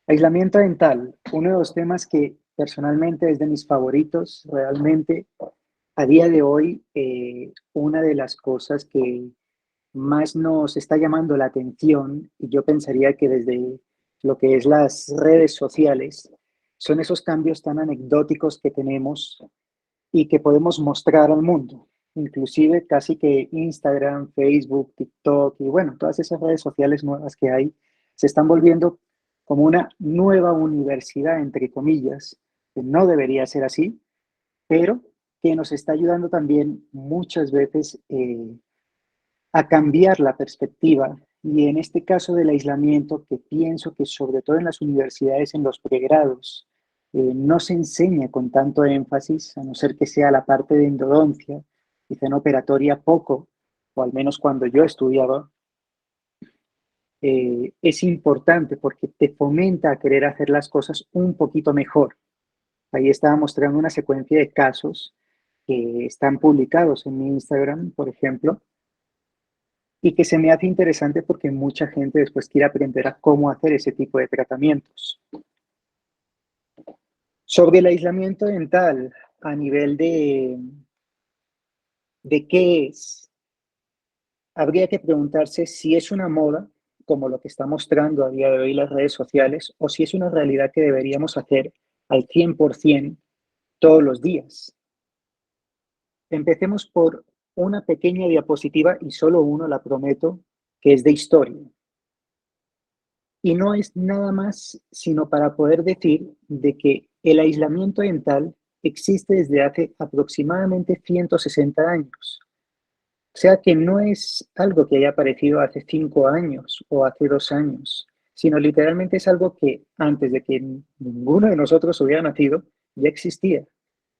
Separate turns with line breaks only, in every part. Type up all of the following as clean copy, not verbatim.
Aislamiento dental, uno de los temas que personalmente es de mis favoritos, realmente a día de hoy, una de las cosas que más nos está llamando la atención, y yo pensaría que desde lo que es las redes sociales, son esos cambios tan anecdóticos que tenemos y que podemos mostrar al mundo. Inclusive casi que Instagram, Facebook, TikTok y bueno, todas esas redes sociales nuevas que hay se están volviendo como una nueva universidad, entre comillas, que no debería ser así, pero que nos está ayudando también muchas veces a cambiar la perspectiva. Y en este caso del aislamiento, que pienso que sobre todo en las universidades, en los pregrados, no se enseña con tanto énfasis, a no ser que sea la parte de endodoncia, quizá en operatoria poco, o al menos cuando yo estudiaba, es importante porque te fomenta a querer hacer las cosas un poquito mejor. Ahí estaba mostrando una secuencia de casos que están publicados en mi Instagram, por ejemplo, y que se me hace interesante porque mucha gente después quiere aprender a cómo hacer ese tipo de tratamientos. Sobre el aislamiento dental, a nivel de qué es, habría que preguntarse si es una moda, como lo que está mostrando a día de hoy las redes sociales, o si es una realidad que deberíamos hacer al 100% todos los días. Empecemos por una pequeña diapositiva, y solo uno, la prometo, que es de historia. Y no es nada más sino para poder decir de que el aislamiento dental existe desde hace aproximadamente 160 años. O sea que no es algo que haya aparecido hace 5 años o hace 2 años, sino literalmente es algo que antes de que ninguno de nosotros hubiera nacido, ya existía.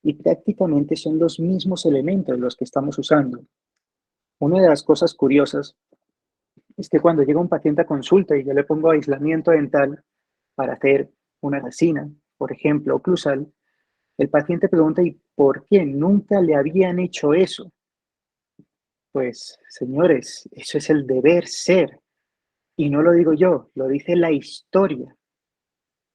Y prácticamente son los mismos elementos los que estamos usando. Una de las cosas curiosas es que cuando llega un paciente a consulta y yo le pongo aislamiento dental para hacer una resina, por ejemplo, oclusal, el paciente pregunta, ¿y por qué nunca le habían hecho eso? Pues, señores, eso es el deber ser. Y no lo digo yo, lo dice la historia.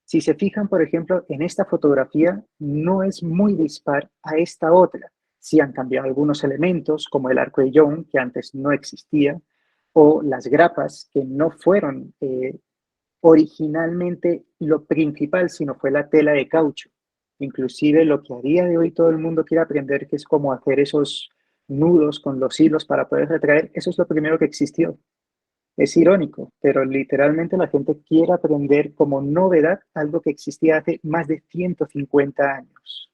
Si se fijan, por ejemplo, en esta fotografía, no es muy dispar a esta otra. Sí han cambiado algunos elementos, como el arco de Young, que antes no existía, o las grapas, que no fueron originalmente lo principal, sino fue la tela de caucho. Inclusive lo que a día de hoy todo el mundo quiere aprender, que es cómo hacer esos nudos con los hilos para poder retraer, eso es lo primero que existió. Es irónico, pero literalmente la gente quiere aprender como novedad algo que existía hace más de 150 años.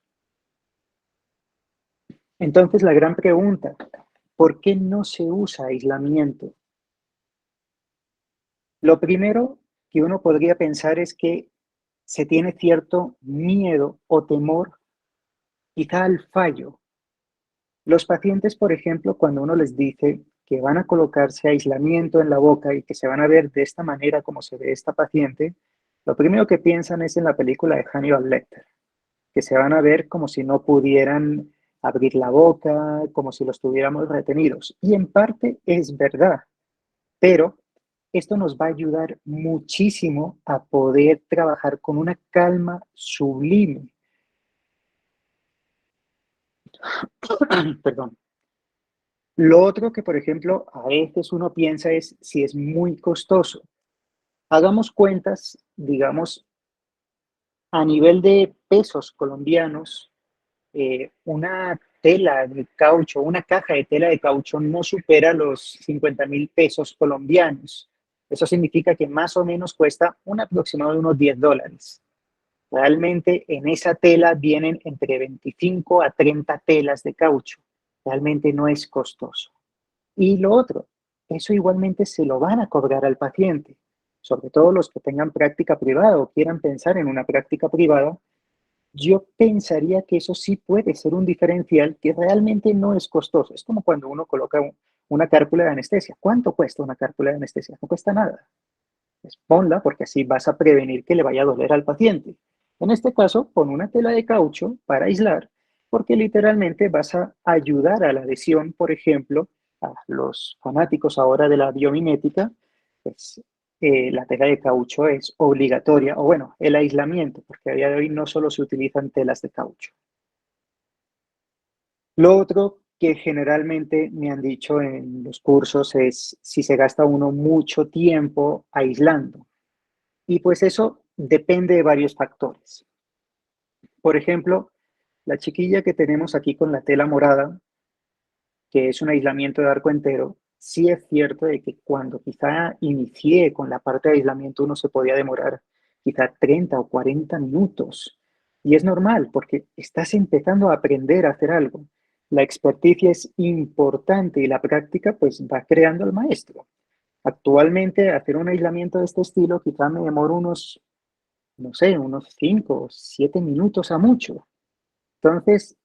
Entonces la gran pregunta, ¿por qué no se usa aislamiento? Lo primero que uno podría pensar es que se tiene cierto miedo o temor quizá al fallo. Los pacientes, por ejemplo, cuando uno les dice que van a colocarse aislamiento en la boca y que se van a ver de esta manera como se ve esta paciente, lo primero que piensan es en la película de Hannibal Lecter, que se van a ver como si no pudieran abrir la boca, como si los tuviéramos retenidos. Y en parte es verdad, pero esto nos va a ayudar muchísimo a poder trabajar con una calma sublime. Perdón. Lo otro que, por ejemplo, a veces uno piensa es si es muy costoso. Hagamos cuentas, digamos, a nivel de pesos colombianos, una tela de caucho, una caja de tela de caucho no supera los 50.000 pesos colombianos. Eso significa que más o menos cuesta un aproximado de unos $10. Realmente en esa tela vienen entre 25 a 30 telas de caucho. Realmente no es costoso. Y lo otro, eso igualmente se lo van a cobrar al paciente, sobre todo los que tengan práctica privada o quieran pensar en una práctica privada. Yo pensaría que eso sí puede ser un diferencial que realmente no es costoso. Es como cuando uno coloca una cárcula de anestesia. ¿Cuánto cuesta una cárcula de anestesia? No cuesta nada. Pues ponla porque así vas a prevenir que le vaya a doler al paciente. En este caso, pon una tela de caucho para aislar, porque literalmente vas a ayudar a la adhesión, por ejemplo, a los fanáticos ahora de la biomimética, pues la tela de caucho es obligatoria, o bueno, el aislamiento, porque a día de hoy no solo se utilizan telas de caucho. Lo otro que generalmente me han dicho en los cursos es si se gasta uno mucho tiempo aislando. Y pues eso depende de varios factores. Por ejemplo, la chiquilla que tenemos aquí con la tela morada, que es un aislamiento de arco entero, sí es cierto de que cuando quizá inicié con la parte de aislamiento uno se podía demorar quizá 30 o 40 minutos. Y es normal porque estás empezando a aprender a hacer algo. La experticia es importante y la práctica pues va creando al maestro. Actualmente hacer un aislamiento de este estilo quizá me demoro unos, no sé, unos 5 o 7 minutos a mucho. Entonces,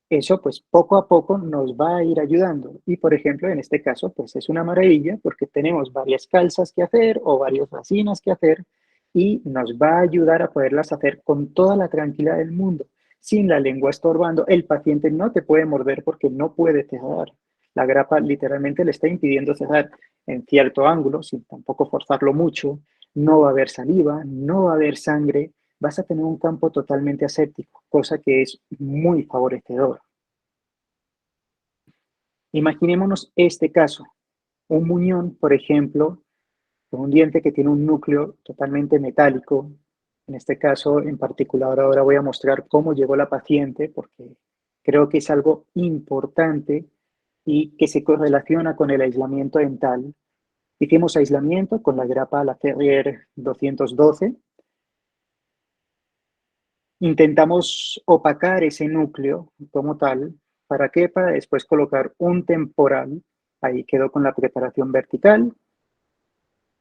eso pues poco a poco nos va a ir ayudando. Y por ejemplo, en este caso, pues es una maravilla porque tenemos varias calzas que hacer o varias resinas que hacer y nos va a ayudar a poderlas hacer con toda la tranquilidad del mundo, sin la lengua estorbando. El paciente no te puede morder porque no puede cerrar. La grapa literalmente le está impidiendo cerrar en cierto ángulo, sin tampoco forzarlo mucho. No va a haber saliva, no va a haber sangre, vas a tener un campo totalmente aséptico, cosa que es muy favorecedor. Imaginémonos este caso, un muñón, por ejemplo, con un diente que tiene un núcleo totalmente metálico. En este caso, en particular, ahora voy a mostrar cómo llegó la paciente, porque creo que es algo importante y que se correlaciona con el aislamiento dental. Hicimos aislamiento con la grapa La Ferrier 212. Intentamos opacar ese núcleo como tal. ¿Para qué? Para después colocar un temporal. Ahí quedó con la preparación vertical.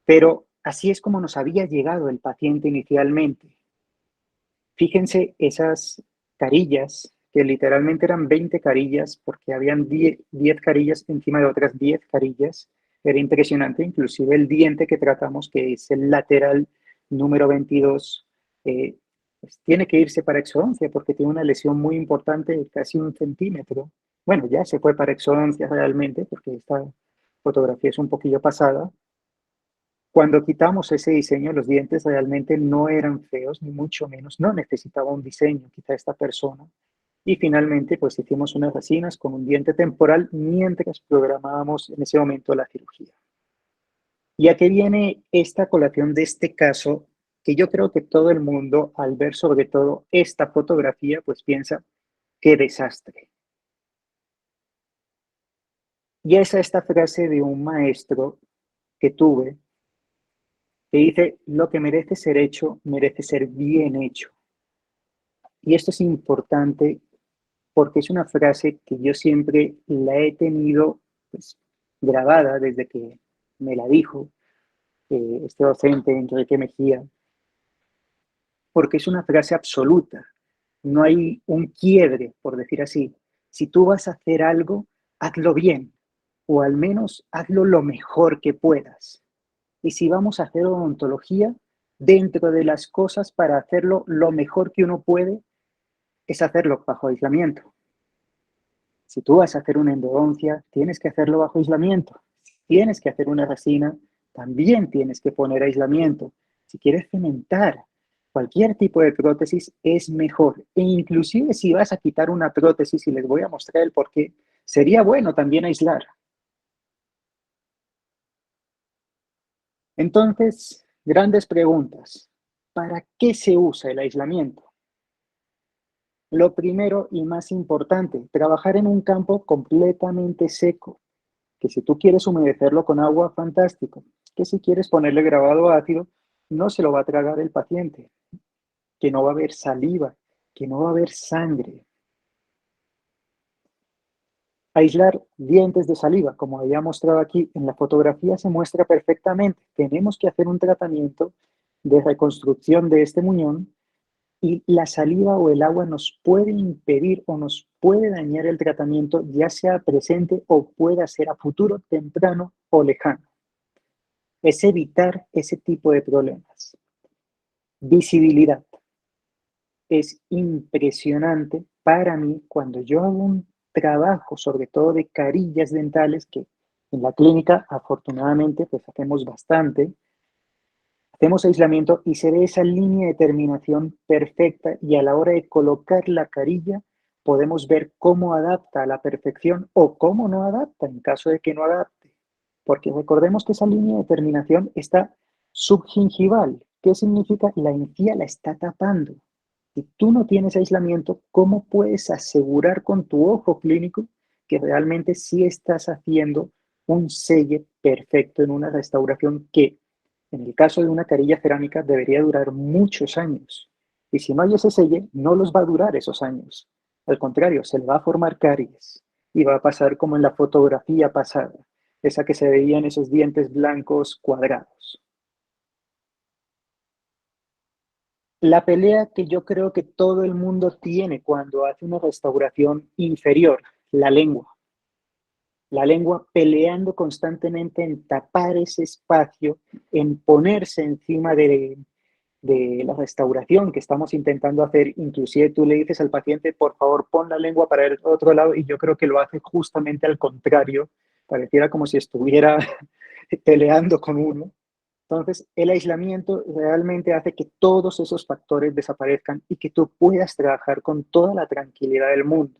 Pero así es como nos había llegado el paciente inicialmente. Fíjense esas carillas, que literalmente eran 20 carillas, porque habían 10 carillas encima de otras 10 carillas. Era impresionante, inclusive el diente que tratamos, que es el lateral número 22, pues tiene que irse para exodoncia porque tiene una lesión muy importante, de casi 1 centímetro. Bueno, ya se fue para exodoncia realmente, porque esta fotografía es un poquillo pasada. Cuando quitamos ese diseño, los dientes realmente no eran feos, ni mucho menos, no necesitaba un diseño, quizá esta persona. Y finalmente, pues hicimos unas resinas con un diente temporal mientras programábamos en ese momento la cirugía. ¿Y a qué viene esta colación de este caso? Que yo creo que todo el mundo, al ver sobre todo esta fotografía, pues piensa, qué desastre. Y es esta frase de un maestro que tuve, que dice, lo que merece ser hecho, merece ser bien hecho. Y esto es importante porque es una frase que yo siempre la he tenido pues, grabada desde que me la dijo este docente, Enrique Mejía, porque es una frase absoluta. No hay un quiebre, por decir así. Si tú vas a hacer algo, hazlo bien, o al menos hazlo lo mejor que puedas. Y si vamos a hacer odontología, dentro de las cosas para hacerlo lo mejor que uno puede, es hacerlo bajo aislamiento. Si tú vas a hacer una endodoncia, tienes que hacerlo bajo aislamiento. Si tienes que hacer una resina, también tienes que poner aislamiento. Si quieres cementar, cualquier tipo de prótesis es mejor. E inclusive si vas a quitar una prótesis, y les voy a mostrar el por qué, sería bueno también aislar. Entonces, grandes preguntas. ¿Para qué se usa el aislamiento? Lo primero y más importante, trabajar en un campo completamente seco, que si tú quieres humedecerlo con agua, fantástico, que si quieres ponerle grabado ácido, no se lo va a tragar el paciente, que no va a haber saliva, que no va a haber sangre. Aislar dientes de saliva, como había mostrado aquí en la fotografía, se muestra perfectamente. Tenemos que hacer un tratamiento de reconstrucción de este muñón y la saliva o el agua nos puede impedir o nos puede dañar el tratamiento, ya sea presente o pueda ser a futuro, temprano o lejano. Es evitar ese tipo de problemas. Visibilidad. Es impresionante para mí cuando yo hago un trabajo, sobre todo de carillas dentales, que en la clínica afortunadamente pues hacemos bastante, Hacemos aislamiento y se ve esa línea de terminación perfecta y a la hora de colocar la carilla podemos ver cómo adapta a la perfección o cómo no adapta en caso de que no adapte. Porque recordemos que esa línea de terminación está subgingival. ¿Qué significa? La encía la está tapando. Si tú no tienes aislamiento, ¿cómo puedes asegurar con tu ojo clínico que realmente sí estás haciendo un selle perfecto en una restauración que, en el caso de una carilla cerámica, debería durar muchos años? Y si no hay ese selle, no los va a durar esos años. Al contrario, se le va a formar caries y va a pasar como en la fotografía pasada, esa que se veían esos dientes blancos cuadrados. La pelea que yo creo que todo el mundo tiene cuando hace una restauración inferior, la lengua. La lengua peleando constantemente en tapar ese espacio, en ponerse encima de la restauración que estamos intentando hacer. Inclusive tú le dices al paciente, por favor, pon la lengua para el otro lado, y yo creo que lo hace justamente al contrario. Pareciera como si estuviera peleando con uno. Entonces, el aislamiento realmente hace que todos esos factores desaparezcan y que tú puedas trabajar con toda la tranquilidad del mundo.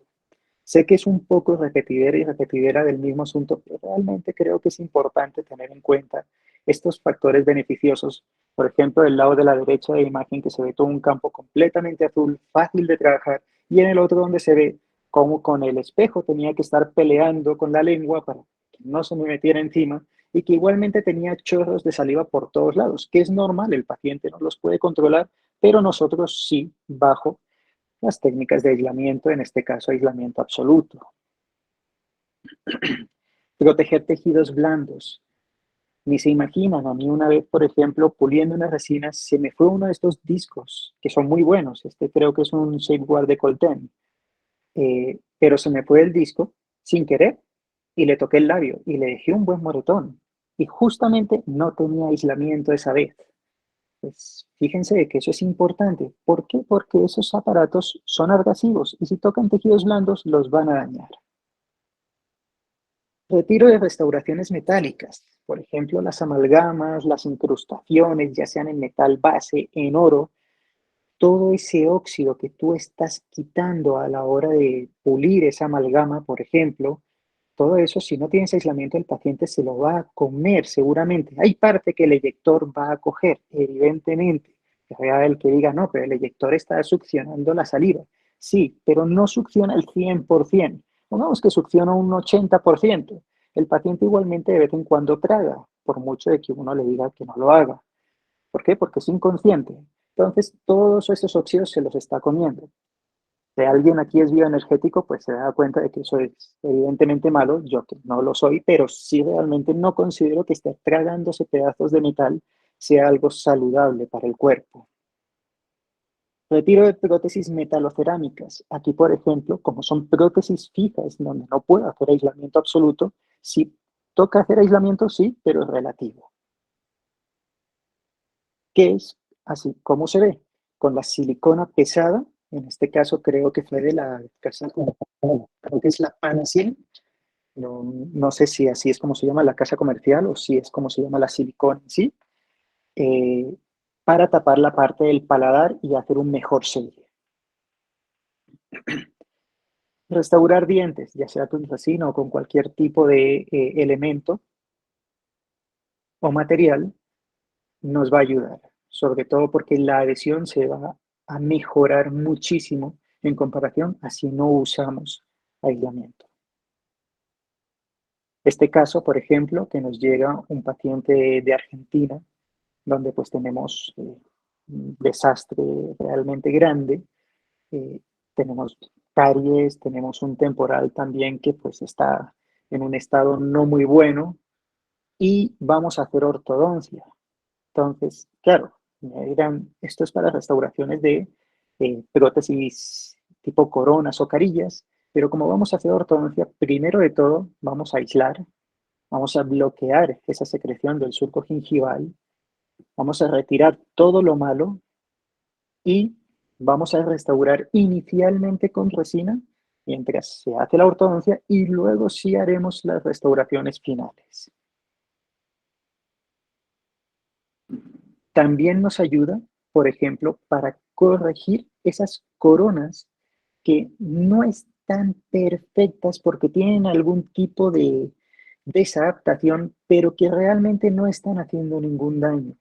Sé que es un poco repetidera y repetidera del mismo asunto, pero realmente creo que es importante tener en cuenta estos factores beneficiosos. Por ejemplo, del lado de la derecha de la imagen, que se ve todo un campo completamente azul, fácil de trabajar, y en el otro donde se ve cómo con el espejo tenía que estar peleando con la lengua para que no se me metiera encima, y que igualmente tenía chorros de saliva por todos lados, que es normal, el paciente no los puede controlar, pero nosotros sí, bajo las técnicas de aislamiento, en este caso aislamiento absoluto. Proteger tejidos blandos. Ni se imaginan, a mí una vez, por ejemplo, puliendo unas resinas, se me fue uno de estos discos, que son muy buenos. Este creo que es un Shapewear de Colten. Pero se me fue el disco sin querer y le toqué el labio y le dejé un buen moretón. Y justamente no tenía aislamiento esa vez. Pues fíjense que eso es importante. ¿Por qué? Porque esos aparatos son abrasivos y si tocan tejidos blandos los van a dañar. Retiro de restauraciones metálicas, por ejemplo, las amalgamas, las incrustaciones, ya sean en metal base, en oro, todo ese óxido que tú estás quitando a la hora de pulir esa amalgama, por ejemplo, todo eso, si no tienes aislamiento, el paciente se lo va a comer seguramente. Hay parte que el eyector va a coger, evidentemente. Que sea el que diga, no, pero el eyector está succionando la saliva. Sí, pero no succiona el 100%. Pongamos que succiona un 80%. El paciente igualmente de vez en cuando traga, por mucho de que uno le diga que no lo haga. ¿Por qué? Porque es inconsciente. Entonces, todos esos óxidos se los está comiendo. Si alguien aquí es bioenergético, pues se da cuenta de que eso es evidentemente malo, yo que no lo soy, pero sí realmente no considero que estar tragándose pedazos de metal sea algo saludable para el cuerpo. Retiro de prótesis metalocerámicas. Aquí, por ejemplo, como son prótesis fijas donde no puedo hacer aislamiento absoluto, sí toca hacer aislamiento, sí, pero es relativo. ¿Qué es? Así como se ve, con la silicona pesada, en este caso creo que fue de la casa, creo que es la Panacea. No, no sé si así es como se llama la casa comercial o si es como se llama la silicona en sí, eh, para tapar la parte del paladar y hacer un mejor sello. Restaurar dientes, ya sea con resina o con cualquier tipo de elemento o material, nos va a ayudar, sobre todo porque la adhesión se va a mejorar muchísimo en comparación a si no usamos aislamiento. Este caso, por ejemplo, que nos llega un paciente de Argentina, donde pues tenemos un desastre realmente grande, eh, tenemos caries, tenemos un temporal también que pues está en un estado no muy bueno y vamos a hacer ortodoncia. Entonces, claro, me dirán, esto es para restauraciones de prótesis tipo coronas o carillas, pero como vamos a hacer ortodoncia, primero de todo vamos a aislar, vamos a bloquear esa secreción del surco gingival, vamos a retirar todo lo malo y vamos a restaurar inicialmente con resina mientras se hace la ortodoncia y luego sí haremos las restauraciones finales. También nos ayuda, por ejemplo, para corregir esas coronas que no están perfectas porque tienen algún tipo de desadaptación, pero que realmente no están haciendo ningún daño.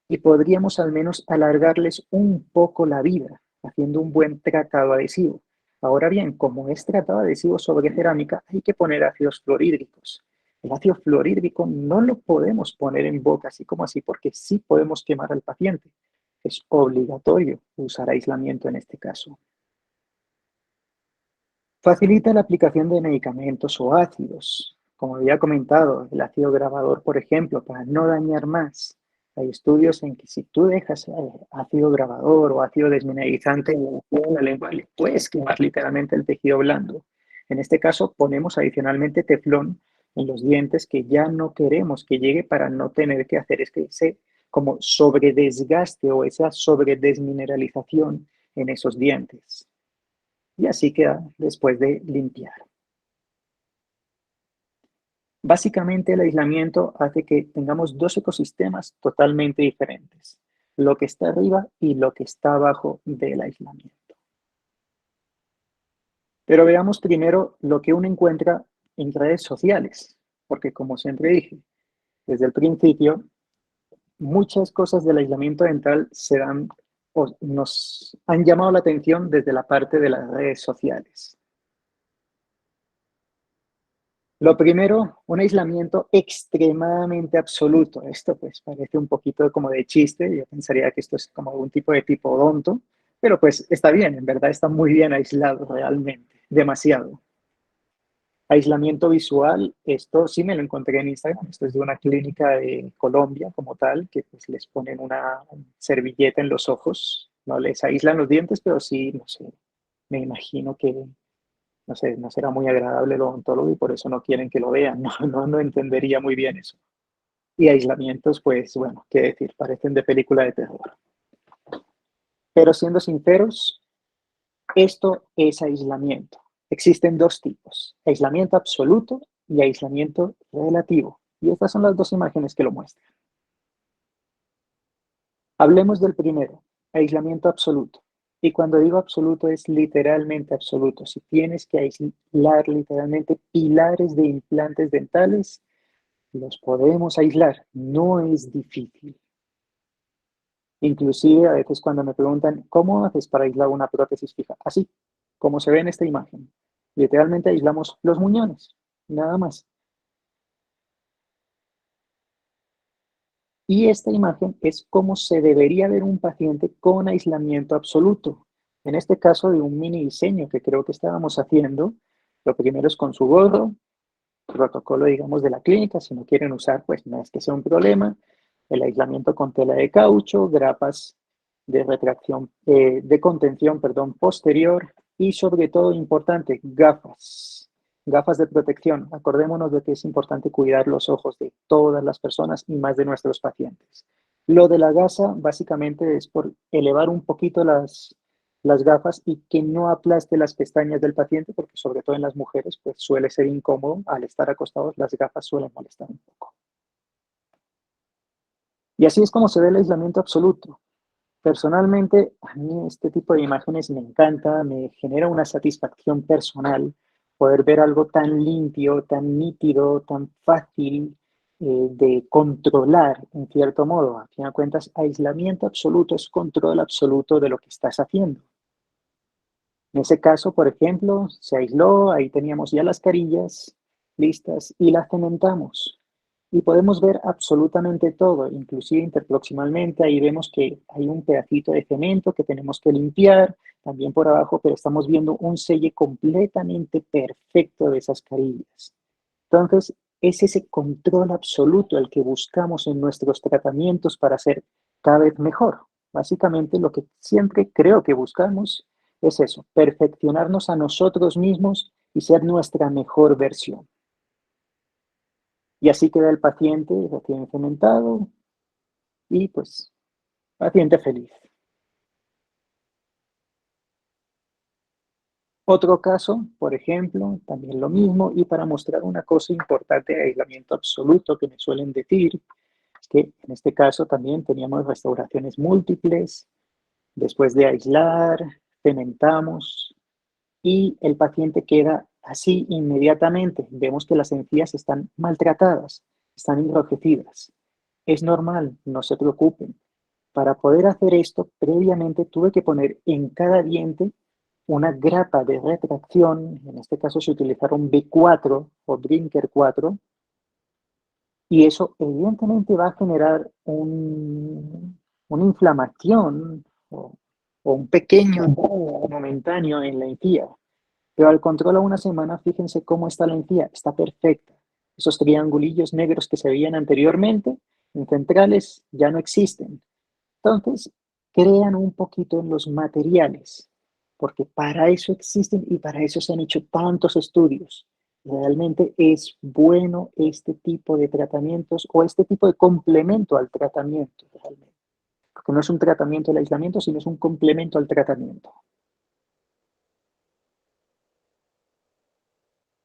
Y podríamos al menos alargarles un poco la vida, haciendo un buen tratado adhesivo. Ahora bien, como es tratado adhesivo sobre cerámica, hay que poner ácidos fluorhídricos. El ácido fluorhídrico no lo podemos poner en boca así como así, porque sí podemos quemar al paciente. Es obligatorio usar aislamiento en este caso. Facilita la aplicación de medicamentos o ácidos. Como había comentado, el ácido grabador, por ejemplo, para no dañar más. Hay estudios en que si tú dejas ácido grabador o ácido desmineralizante en la lengua, le puedes quemar literalmente el tejido blando. En este caso, ponemos adicionalmente teflón en los dientes que ya no queremos que llegue para no tener que hacer ese como sobredesgaste o esa sobredesmineralización en esos dientes. Y así queda después de limpiar. Básicamente el aislamiento hace que tengamos dos ecosistemas totalmente diferentes, lo que está arriba y lo que está abajo del aislamiento. Pero veamos primero lo que uno encuentra en redes sociales, porque como siempre dije, desde el principio, muchas cosas del aislamiento dental se dan o nos han llamado la atención desde la parte de las redes sociales. Lo primero, un aislamiento extremadamente absoluto. Esto pues parece un poquito como de chiste. Yo pensaría que esto es como algún tipo de tipodonto, pero pues está bien, en verdad está muy bien aislado realmente, demasiado. Aislamiento visual, esto sí me lo encontré en Instagram, esto es de una clínica de Colombia como tal, que pues les ponen una servilleta en los ojos, no les aíslan los dientes, pero sí, no sé, me imagino que no sé, no será muy agradable el odontólogo y por eso no quieren que lo vean, no entendería muy bien eso. Y aislamientos, pues bueno, qué decir, parecen de película de terror. Pero siendo sinceros, esto es aislamiento. Existen dos tipos, aislamiento absoluto y aislamiento relativo. Y estas son las dos imágenes que lo muestran. Hablemos del primero, aislamiento absoluto. Y cuando digo absoluto es literalmente absoluto. Si tienes que aislar literalmente pilares de implantes dentales, los podemos aislar. No es difícil. Inclusive a veces cuando me preguntan, ¿cómo haces para aislar una prótesis fija? Así, como se ve en esta imagen. Literalmente aislamos los muñones, nada más. Y esta imagen es cómo se debería ver un paciente con aislamiento absoluto. En este caso de un mini diseño que creo que estábamos haciendo, lo primero es con su gorro, protocolo, digamos, de la clínica. Si no quieren usar, pues no es que sea un problema. El aislamiento con tela de caucho, grapas de retracción, de contención, perdón, posterior y sobre todo importante, gafas. Gafas de protección. Acordémonos de que es importante cuidar los ojos de todas las personas y más de nuestros pacientes. Lo de la gasa básicamente es por elevar un poquito las gafas y que no aplaste las pestañas del paciente, porque sobre todo en las mujeres pues suele ser incómodo al estar acostados, las gafas suelen molestar un poco. Y así es como se ve el aislamiento absoluto. Personalmente, a mí este tipo de imágenes me encanta, me genera una satisfacción personal poder ver algo tan limpio, tan nítido, tan fácil de controlar en cierto modo. A fin de cuentas, aislamiento absoluto es control absoluto de lo que estás haciendo. En ese caso, por ejemplo, se aisló, ahí teníamos ya las carillas listas y las cementamos. Y podemos ver absolutamente todo, inclusive interproximalmente, ahí vemos que hay un pedacito de cemento que tenemos que limpiar, también por abajo, pero estamos viendo un selle completamente perfecto de esas carillas. Entonces, es ese control absoluto el que buscamos en nuestros tratamientos para ser cada vez mejor. Básicamente lo que siempre creo que buscamos es eso, perfeccionarnos a nosotros mismos y ser nuestra mejor versión. Y así queda el paciente recién cementado y pues paciente feliz. Otro caso, por ejemplo, también lo mismo y para mostrar una cosa importante de aislamiento absoluto que me suelen decir, que en este caso también teníamos restauraciones múltiples. Después de aislar, cementamos y el paciente queda así inmediatamente. Vemos que las encías están maltratadas, están enrojecidas. Es normal, no se preocupen. Para poder hacer esto, previamente tuve que poner en cada diente una grapa de retracción. En este caso se utilizaron B4 o Brinker 4, y eso evidentemente va a generar una inflamación o un pequeño momentáneo en la encía. Pero al control a una semana, fíjense cómo está la encía, está perfecta. Esos triangulillos negros que se veían anteriormente en centrales ya no existen. Entonces, crean un poquito en los materiales, porque para eso existen y para eso se han hecho tantos estudios. Realmente es bueno este tipo de tratamientos o este tipo de complemento al tratamiento, realmente. Porque no es un tratamiento del aislamiento, sino es un complemento al tratamiento.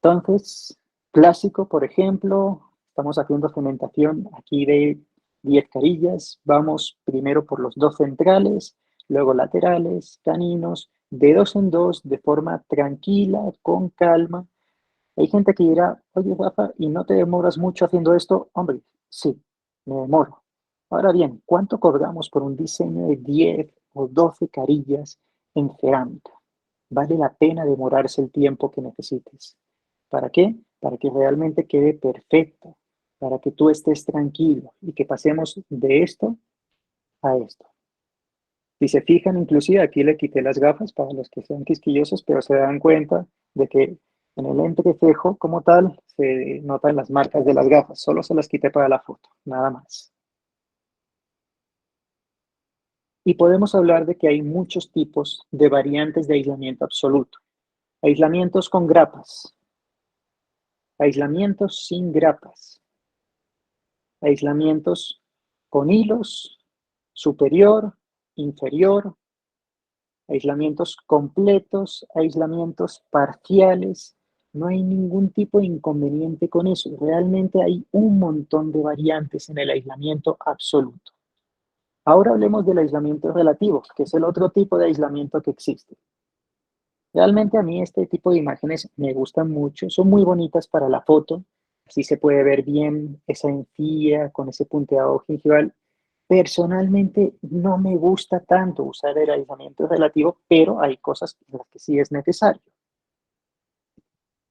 Entonces, clásico, por ejemplo, estamos haciendo cementación aquí de 10 carillas. Vamos primero por los dos centrales, luego laterales, caninos, de dos en dos, de forma tranquila, con calma. Hay gente que dirá, oye, Rafa, ¿y no te demoras mucho haciendo esto? Hombre, sí, me demoro. Ahora bien, ¿cuánto cobramos por un diseño de 10 o 12 carillas en cerámica? Vale la pena demorarse el tiempo que necesites. ¿Para qué? Para que realmente quede perfecto, para que tú estés tranquilo y que pasemos de esto a esto. Si se fijan, inclusive aquí le quité las gafas para los que sean quisquillosos, pero se dan cuenta de que en el entrecejo como tal se notan las marcas de las gafas. Solo se las quité para la foto, nada más. Y podemos hablar de que hay muchos tipos de variantes de aislamiento absoluto. Aislamientos con grapas, aislamientos sin grapas, aislamientos con hilos, superior, inferior, aislamientos completos, aislamientos parciales. No hay ningún tipo de inconveniente con eso. Realmente hay un montón de variantes en el aislamiento absoluto. Ahora hablemos del aislamiento relativo, que es el otro tipo de aislamiento que existe. Realmente a mí este tipo de imágenes me gustan mucho, son muy bonitas para la foto, así se puede ver bien esa encía con ese punteado gingival. Personalmente no me gusta tanto usar el aislamiento relativo, pero hay cosas en las que sí es necesario.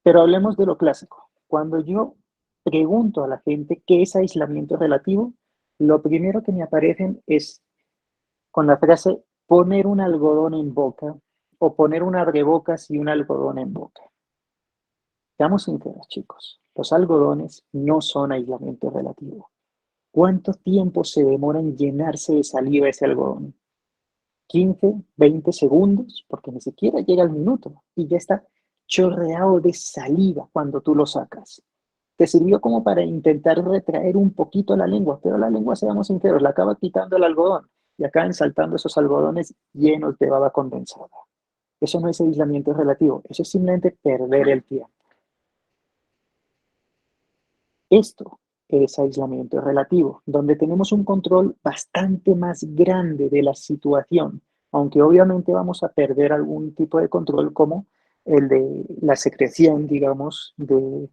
Pero hablemos de lo clásico. Cuando yo pregunto a la gente qué es aislamiento relativo, lo primero que me aparecen es con la frase poner un algodón en boca o poner un abrebocas y un algodón en boca. Seamos sinceros, chicos, los algodones no son aislamiento relativo. ¿Cuánto tiempo se demora en llenarse de saliva ese algodón? 15, 20 segundos, porque ni siquiera llega al minuto y ya está chorreado de saliva cuando tú lo sacas. Te sirvió como para intentar retraer un poquito la lengua, pero la lengua, seamos sinceros, la acaba quitando el algodón y acaban saltando esos algodones llenos de baba condensada. Eso no es aislamiento relativo, eso es simplemente perder el tiempo. Esto es aislamiento relativo, donde tenemos un control bastante más grande de la situación, aunque obviamente vamos a perder algún tipo de control como el de la secreción, digamos, del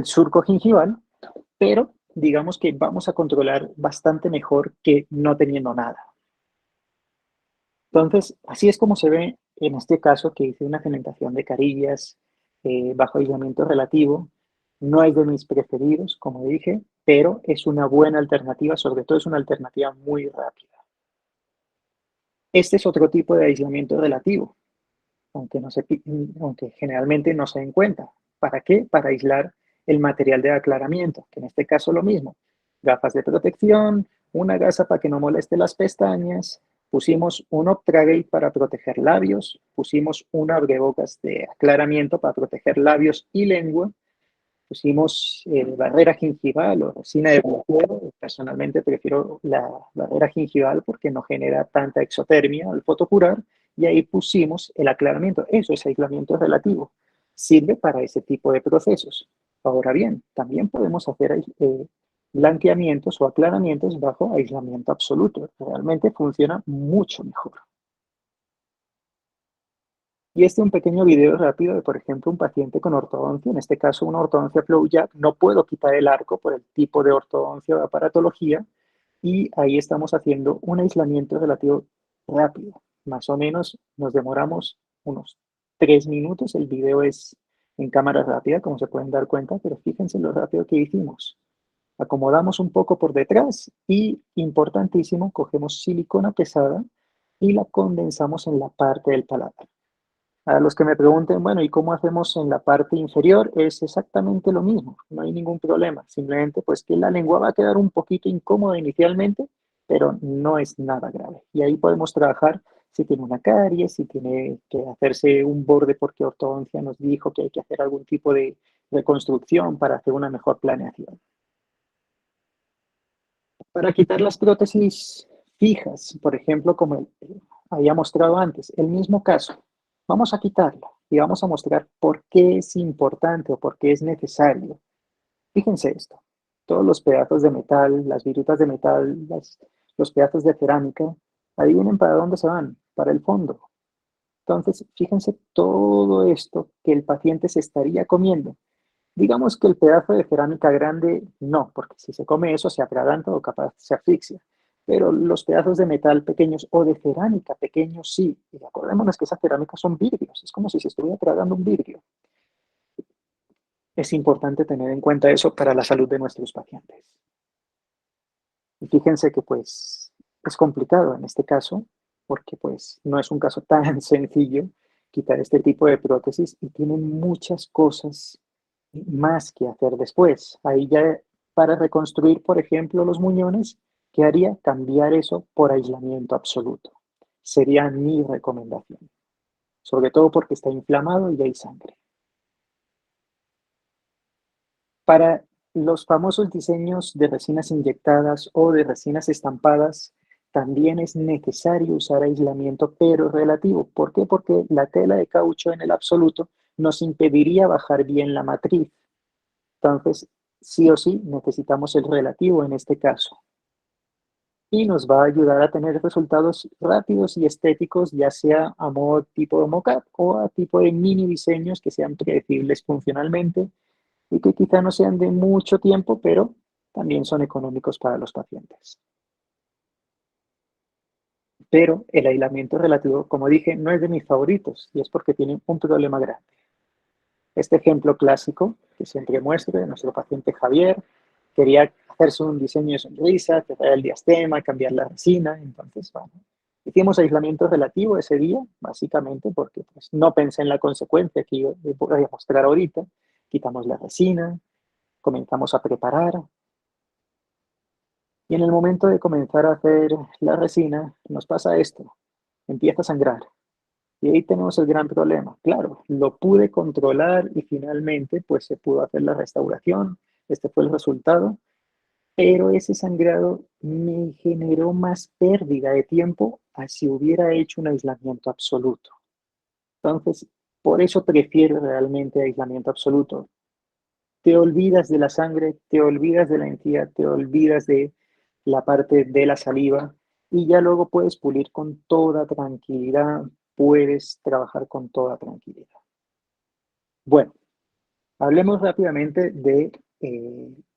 surco gingival, pero digamos que vamos a controlar bastante mejor que no teniendo nada. Entonces, así es como se ve en este caso que hice una cementación de carillas bajo aislamiento relativo. No es de mis preferidos, como dije, pero es una buena alternativa, sobre todo es una alternativa muy rápida. Este es otro tipo de aislamiento relativo, aunque, aunque generalmente no se den cuenta. ¿Para qué? Para aislar el material de aclaramiento, que en este caso lo mismo. Gafas de protección, una gasa para que no moleste las pestañas, pusimos un Optragate para proteger labios, pusimos un abrebocas de aclaramiento para proteger labios y lengua, pusimos barrera gingival o resina de blanqueo. Personalmente prefiero la barrera gingival porque no genera tanta exotermia al fotocurar, y ahí pusimos el aclaramiento. Eso es aislamiento relativo. Sirve para ese tipo de procesos. Ahora bien, también podemos hacer blanqueamientos o aclaramientos bajo aislamiento absoluto. Realmente funciona mucho mejor. Y este es un pequeño video rápido de, por ejemplo, un paciente con ortodoncia, en este caso una ortodoncia flow jack. No puedo quitar el arco por el tipo de ortodoncia o aparatología, y ahí estamos haciendo un aislamiento relativo rápido. Más o menos nos demoramos unos 3 minutos. El video es en cámara rápida, como se pueden dar cuenta, pero fíjense lo rápido que hicimos. Acomodamos un poco por detrás y, importantísimo, cogemos silicona pesada y la condensamos en la parte del paladar. A los que me pregunten, bueno, ¿y cómo hacemos en la parte inferior? Es exactamente lo mismo, no hay ningún problema. Simplemente pues que la lengua va a quedar un poquito incómoda inicialmente, pero no es nada grave. Y ahí podemos trabajar si tiene una caries, si tiene que hacerse un borde porque ortodoncia nos dijo que hay que hacer algún tipo de reconstrucción para hacer una mejor planeación. Para quitar las prótesis fijas, por ejemplo, como había mostrado antes, el mismo caso, vamos a quitarla y vamos a mostrar por qué es importante o por qué es necesario. Fíjense esto, todos los pedazos de metal, las virutas de metal, los pedazos de cerámica, adivinen para dónde se van, para el fondo. Entonces, fíjense todo esto que el paciente se estaría comiendo. Digamos que el pedazo de cerámica grande no, porque si se come eso se atraganta o capaz se asfixia. Pero los pedazos de metal pequeños o de cerámica pequeños sí. Y acordémonos que esas cerámicas son vidrios. Es como si se estuviera tragando un vidrio. Es importante tener en cuenta eso para la salud de nuestros pacientes. Y fíjense que pues es complicado en este caso, porque pues no es un caso tan sencillo quitar este tipo de prótesis y tienen muchas cosas más que hacer después. Ahí ya para reconstruir, por ejemplo, los muñones, ¿qué haría? Cambiar eso por aislamiento absoluto. Sería mi recomendación, sobre todo porque está inflamado y hay sangre. Para los famosos diseños de resinas inyectadas o de resinas estampadas, también es necesario usar aislamiento, pero relativo. ¿Por qué? Porque la tela de caucho en el absoluto nos impediría bajar bien la matriz. Entonces, sí o sí, necesitamos el relativo en este caso. Y nos va a ayudar a tener resultados rápidos y estéticos, ya sea a modo tipo de mockup o a tipo de mini diseños que sean predecibles funcionalmente y que quizá no sean de mucho tiempo, pero también son económicos para los pacientes. Pero el aislamiento relativo, como dije, no es de mis favoritos y es porque tiene un problema grande. Este ejemplo clásico que siempre muestro de nuestro paciente Javier, quería hacerse un diseño de sonrisa, tratar el diastema, cambiar la resina, entonces, bueno, hicimos aislamiento relativo ese día, básicamente porque pues, no pensé en la consecuencia que yo voy a mostrar ahorita. Quitamos la resina, comenzamos a preparar, y en el momento de comenzar a hacer la resina, nos pasa esto, empieza a sangrar. Y ahí tenemos el gran problema. Claro, lo pude controlar y finalmente pues se pudo hacer la restauración. Este fue el resultado. Pero ese sangrado me generó más pérdida de tiempo a si hubiera hecho un aislamiento absoluto. Entonces, por eso prefiero realmente aislamiento absoluto. Te olvidas de la sangre, te olvidas de la encía, te olvidas de la parte de la saliva y ya luego puedes pulir con toda tranquilidad, puedes trabajar con toda tranquilidad. Bueno, hablemos rápidamente de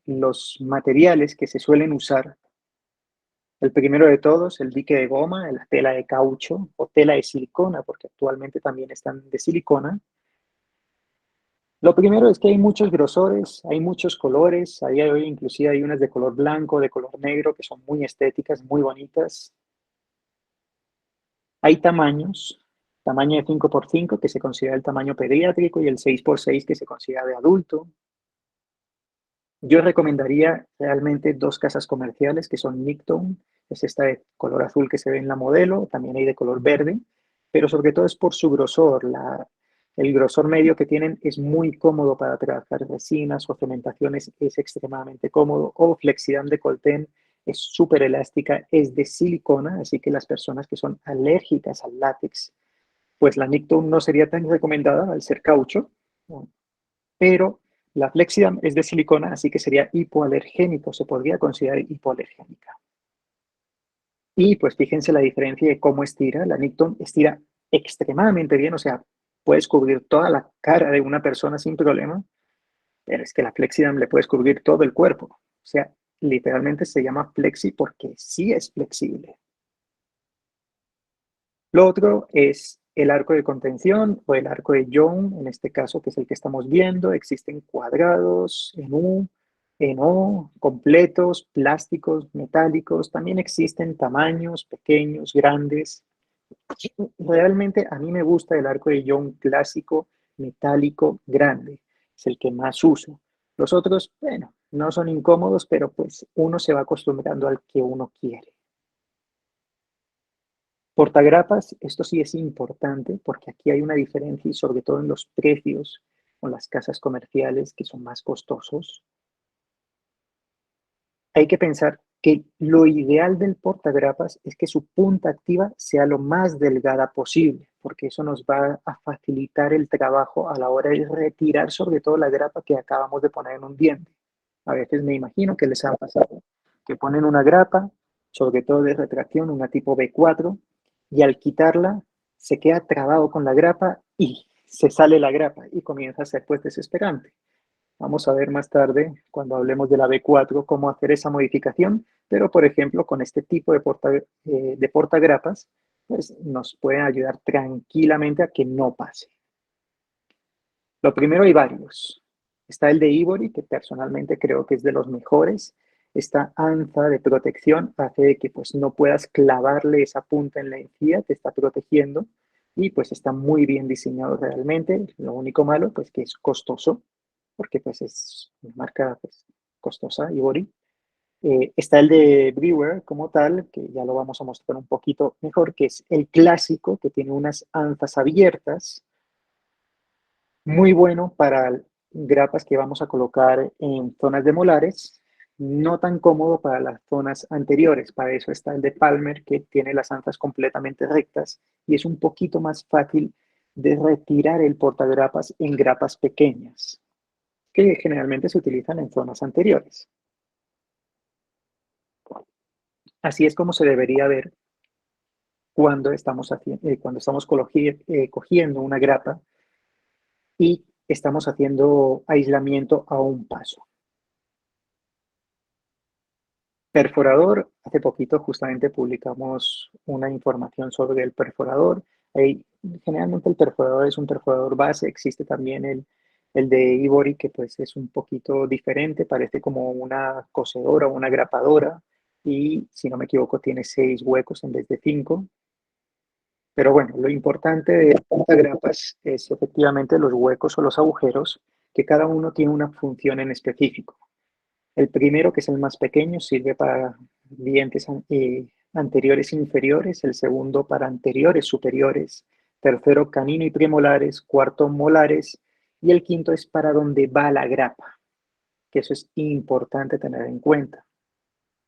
los materiales que se suelen usar. El primero de todos, el dique de goma, la tela de caucho o tela de silicona, porque actualmente también están de silicona. Lo primero es que hay muchos grosores, hay muchos colores, a día de hoy inclusive hay unas de color blanco, de color negro, que son muy estéticas, muy bonitas. Hay tamaños, tamaño de 5x5 que se considera el tamaño pediátrico y el 6x6 que se considera de adulto. Yo recomendaría realmente dos casas comerciales que son Nicktoon, es esta de color azul que se ve en la modelo, también hay de color verde, pero sobre todo es por su grosor. El grosor medio que tienen es muy cómodo para trabajar resinas o cementaciones, es extremadamente cómodo. O Flexidam de Colten es súper elástica, es de silicona, así que las personas que son alérgicas al látex, pues la Nicktoon no sería tan recomendada al ser caucho, ¿no? Pero La Flexidam es de silicona, así que sería hipoalergénico, se podría considerar hipoalergénica. Y pues fíjense la diferencia de cómo estira. La Nikton estira extremadamente bien, o sea, puedes cubrir toda la cara de una persona sin problema, pero es que la Flexidam le puedes cubrir todo el cuerpo. O sea, literalmente se llama Flexi porque sí es flexible. Lo otro es el arco de contención o el arco de Young, en este caso, que es el que estamos viendo. Existen cuadrados, en U, en O, completos, plásticos, metálicos. También existen tamaños pequeños, grandes. Realmente a mí me gusta el arco de Young clásico, metálico, grande. Es el que más uso. Los otros, bueno, no son incómodos, pero pues uno se va acostumbrando al que uno quiere. Portagrapas, esto sí es importante porque aquí hay una diferencia y sobre todo en los precios con las casas comerciales que son más costosos. Hay que pensar que lo ideal del portagrapas es que su punta activa sea lo más delgada posible, porque eso nos va a facilitar el trabajo a la hora de retirar sobre todo la grapa que acabamos de poner en un diente. A veces me imagino que les ha pasado que ponen una grapa, sobre todo de retracción, una tipo B4, y al quitarla se queda trabado con la grapa y se sale la grapa y comienza a ser pues desesperante. Vamos a ver más tarde, cuando hablemos de la B4, cómo hacer esa modificación, pero por ejemplo, con este tipo de portagrapas, pues nos pueden ayudar tranquilamente a que no pase. Lo primero, hay varios. Está el de Ivory, que personalmente creo que es de los mejores. Esta anza de protección hace de que pues, no puedas clavarle esa punta en la encía, te está protegiendo y pues está muy bien diseñado realmente. Lo único malo, pues que es costoso, porque pues es una marca pues, costosa, Ivory. Está el de Brewer como tal, que ya lo vamos a mostrar un poquito mejor, que es el clásico, que tiene unas anzas abiertas, muy bueno para grapas que vamos a colocar en zonas de molares, no tan cómodo para las zonas anteriores. Para eso está el de Palmer, que tiene las anzas completamente rectas y es un poquito más fácil de retirar el portagrapas en grapas pequeñas, que generalmente se utilizan en zonas anteriores. Así es como se debería ver cuando estamos cogiendo una grapa y estamos haciendo aislamiento a un paso. Perforador, hace poquito justamente publicamos una información sobre el perforador. Generalmente el perforador es un perforador base, existe también el de Ivory, que pues es un poquito diferente, parece como una cosedora o una grapadora, y si no me equivoco tiene 6 huecos en vez de 5. Pero bueno, lo importante de grapas es efectivamente los huecos o los agujeros, que cada uno tiene una función en específico. El primero, que es el más pequeño, sirve para dientes anteriores e inferiores. El segundo, para anteriores superiores. Tercero, canino y premolares. Cuarto, molares. Y el quinto es para donde va la grapa, que eso es importante tener en cuenta.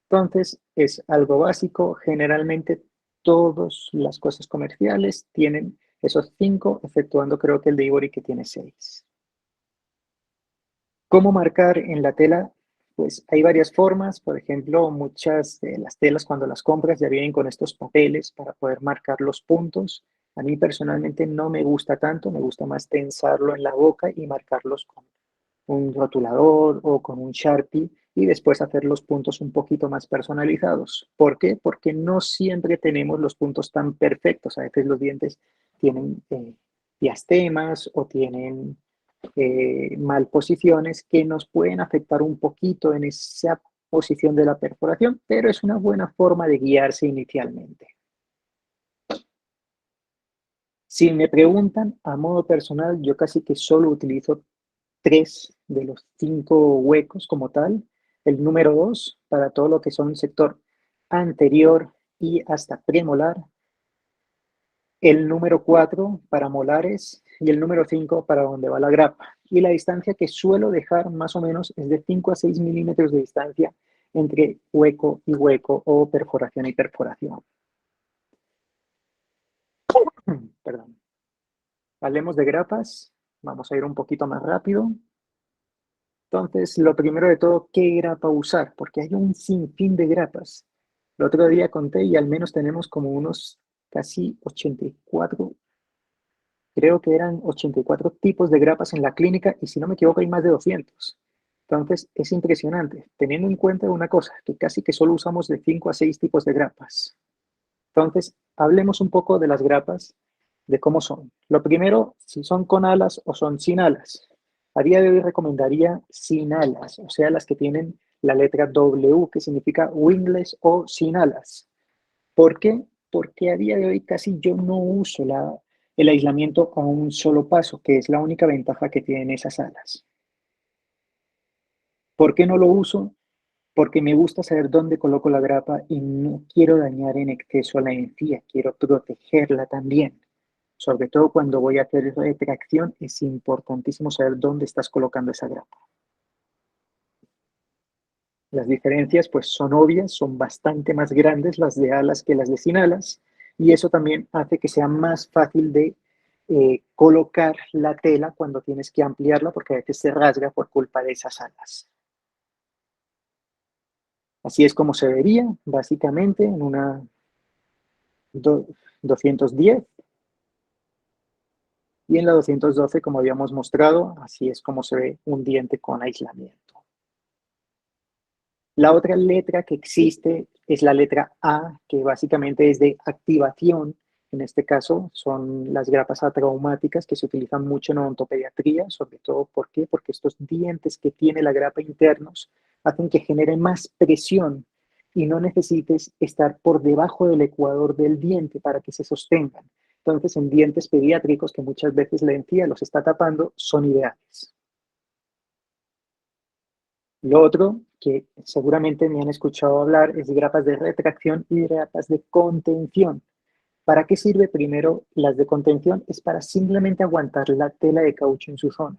Entonces, es algo básico. Generalmente, todas las cosas comerciales tienen esos 5, exceptuando creo que el de Ivory que tiene 6. ¿Cómo marcar en la tela? Pues hay varias formas. Por ejemplo, muchas de las telas cuando las compras ya vienen con estos papeles para poder marcar los puntos. A mí personalmente no me gusta tanto, me gusta más tensarlo en la boca y marcarlos con un rotulador o con un Sharpie y después hacer los puntos un poquito más personalizados. ¿Por qué? Porque no siempre tenemos los puntos tan perfectos. A veces los dientes tienen diastemas o tienen malposiciones que nos pueden afectar un poquito en esa posición de la perforación, pero es una buena forma de guiarse inicialmente. Si me preguntan a modo personal, yo casi que solo utilizo 3 de los 5 huecos como tal. El número 2 para todo lo que son sector anterior y hasta premolar. El número 4 para molares y el número 5 para donde va la grapa. Y la distancia que suelo dejar más o menos es de 5 a 6 milímetros de distancia entre hueco y hueco o perforación y perforación. Perdón. Hablemos de grapas. Vamos a ir un poquito más rápido. Entonces, lo primero de todo, ¿qué grapa usar? Porque hay un sinfín de grapas. El otro día conté y al menos tenemos como unos casi 84, creo que eran 84 tipos de grapas en la clínica y si no me equivoco hay más de 200. Entonces, es impresionante, teniendo en cuenta una cosa, que casi que solo usamos de 5 a 6 tipos de grapas. Entonces, hablemos un poco de las grapas, de cómo son. Lo primero, si son con alas o son sin alas. A día de hoy recomendaría sin alas, o sea, las que tienen la letra W, que significa wingless o sin alas. ¿Por qué? Porque a día de hoy casi yo no uso el aislamiento a un solo paso, que es la única ventaja que tienen esas alas. ¿Por qué no lo uso? Porque me gusta saber dónde coloco la grapa y no quiero dañar en exceso a la encía, quiero protegerla también. Sobre todo cuando voy a hacer retracción, es importantísimo saber dónde estás colocando esa grapa. Las diferencias pues son obvias, son bastante más grandes las de alas que las de sin alas y eso también hace que sea más fácil de colocar la tela cuando tienes que ampliarla porque a veces se rasga por culpa de esas alas. Así es como se vería básicamente en una 210 y en la 212 como habíamos mostrado, así es como se ve un diente con aislamiento. La otra letra que existe es la letra A, que básicamente es de activación. En este caso son las grapas atraumáticas que se utilizan mucho en odontopediatría, sobre todo ¿por qué? Porque estos dientes que tiene la grapa internos hacen que genere más presión y no necesites estar por debajo del ecuador del diente para que se sostengan. Entonces, en dientes pediátricos, que muchas veces la encía los está tapando, son ideales. Lo otro que seguramente me han escuchado hablar es de grapas de retracción y grapas de contención. ¿Para qué sirve primero las de contención? Es para simplemente aguantar la tela de caucho en su zona.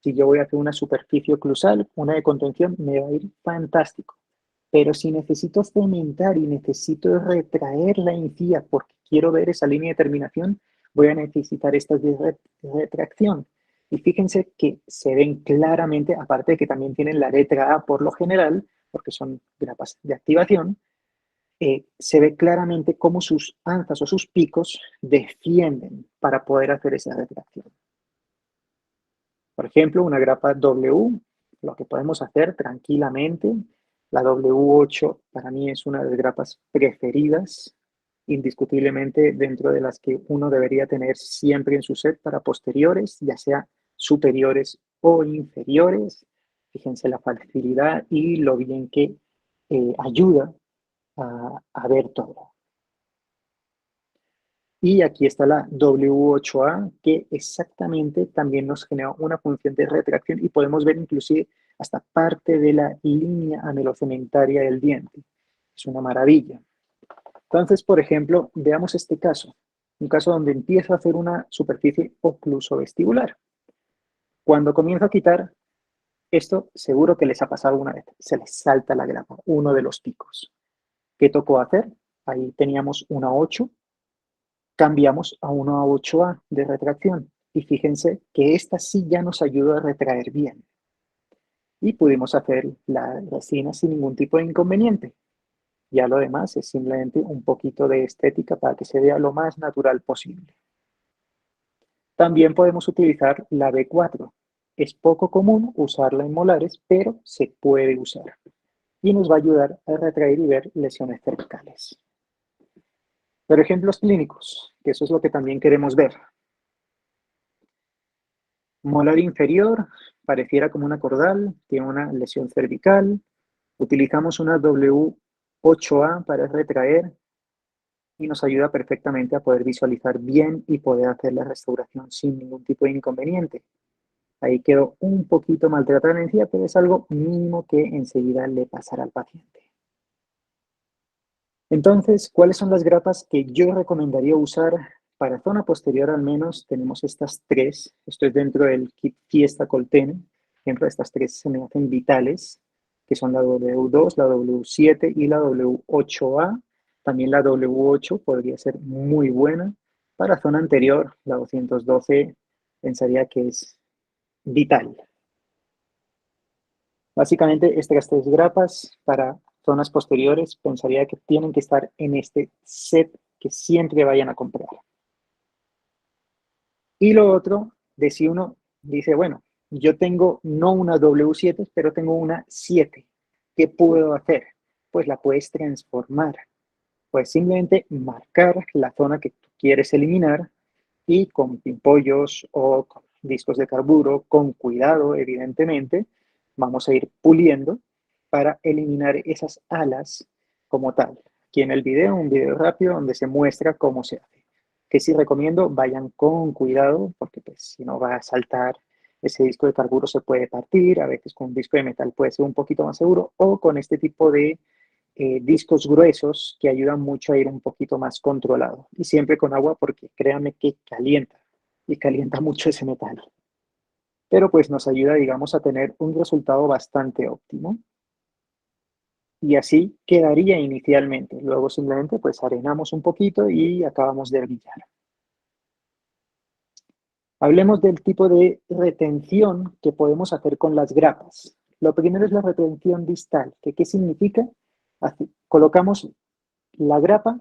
Si yo voy a hacer una superficie oclusal, una de contención me va a ir fantástico. Pero si necesito cementar y necesito retraer la encía porque quiero ver esa línea de terminación, voy a necesitar estas de retracción. Y fíjense que se ven claramente, aparte de que también tienen la letra A por lo general, porque son grapas de activación, se ve claramente cómo sus anzas o sus picos defienden para poder hacer esa retracción. Por ejemplo, una grapa W, lo que podemos hacer tranquilamente, la W8 para mí es una de las grapas preferidas, indiscutiblemente dentro de las que uno debería tener siempre en su set para posteriores, ya sea superiores o inferiores. Fíjense la facilidad y lo bien que ayuda a ver todo. Y aquí está la W8A, que exactamente también nos genera una función de retracción y podemos ver inclusive hasta parte de la línea anelocementaria del diente. Es una maravilla. Entonces, por ejemplo, veamos este caso. Un caso donde empiezo a hacer una superficie oclusovestibular. Cuando comienzo a quitar, esto seguro que les ha pasado una vez. Se les salta la grapa, uno de los picos. ¿Qué tocó hacer? Ahí teníamos una 8. Cambiamos a una 8A de retracción y fíjense que esta sí ya nos ayuda a retraer bien y pudimos hacer la resina sin ningún tipo de inconveniente. Ya lo demás es simplemente un poquito de estética para que se vea lo más natural posible. También podemos utilizar la B4. Es poco común usarla en molares, pero se puede usar y nos va a ayudar a retraer y ver lesiones cervicales. Pero ejemplos clínicos, que eso es lo que también queremos ver. Molar inferior, pareciera como una cordal, tiene una lesión cervical. Utilizamos una W8A para retraer y nos ayuda perfectamente a poder visualizar bien y poder hacer la restauración sin ningún tipo de inconveniente. Ahí quedó un poquito maltratada la encía, pero es algo mínimo que enseguida le pasará al paciente. Entonces, ¿cuáles son las grapas que yo recomendaría usar para zona posterior? Al menos tenemos estas tres. Esto es dentro del kit Fiesta Coltene. Por ejemplo, estas tres se me hacen vitales, que son la W2, la W7 y la W8A. También la W8 podría ser muy buena. Para zona anterior, la 212 pensaría que es vital. Básicamente, estas tres grapas para zonas posteriores pensaría que tienen que estar en este set que siempre vayan a comprar. Y lo otro, de si uno dice, bueno, yo tengo no una W7, pero tengo una 7. ¿Qué puedo hacer? Pues la puedes transformar. Puedes simplemente marcar la zona que tú quieres eliminar y con pimpollos o con discos de carburo, con cuidado, evidentemente, vamos a ir puliendo para eliminar esas alas como tal. Aquí en el video, un video rápido donde se muestra cómo se hace. Que sí recomiendo, vayan con cuidado, porque pues si no va a saltar, ese disco de carburo se puede partir, a veces con un disco de metal puede ser un poquito más seguro, o con este tipo de discos gruesos que ayudan mucho a ir un poquito más controlado. Y siempre con agua porque créanme que calienta y calienta mucho ese metal. Pero pues nos ayuda, digamos, a tener un resultado bastante óptimo. Y así quedaría inicialmente. Luego simplemente pues arenamos un poquito y acabamos de brillar. Hablemos del tipo de retención que podemos hacer con las grapas. Lo primero es la retención distal. ¿Qué significa? Colocamos la grapa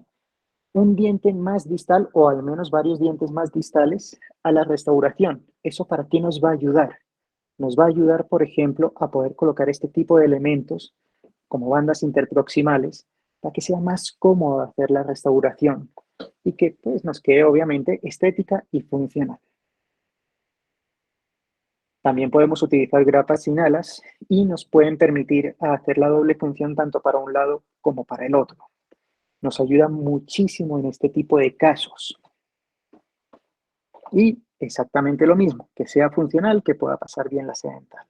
un diente más distal o al menos varios dientes más distales a la restauración. ¿Eso para qué nos va a ayudar? Nos va a ayudar, por ejemplo, a poder colocar este tipo de elementos como bandas interproximales para que sea más cómodo hacer la restauración y que pues, nos quede obviamente estética y funcional. También podemos utilizar grapas sin alas y nos pueden permitir hacer la doble función tanto para un lado como para el otro. Nos ayuda muchísimo en este tipo de casos. Y exactamente lo mismo, que sea funcional, que pueda pasar bien la seda dental.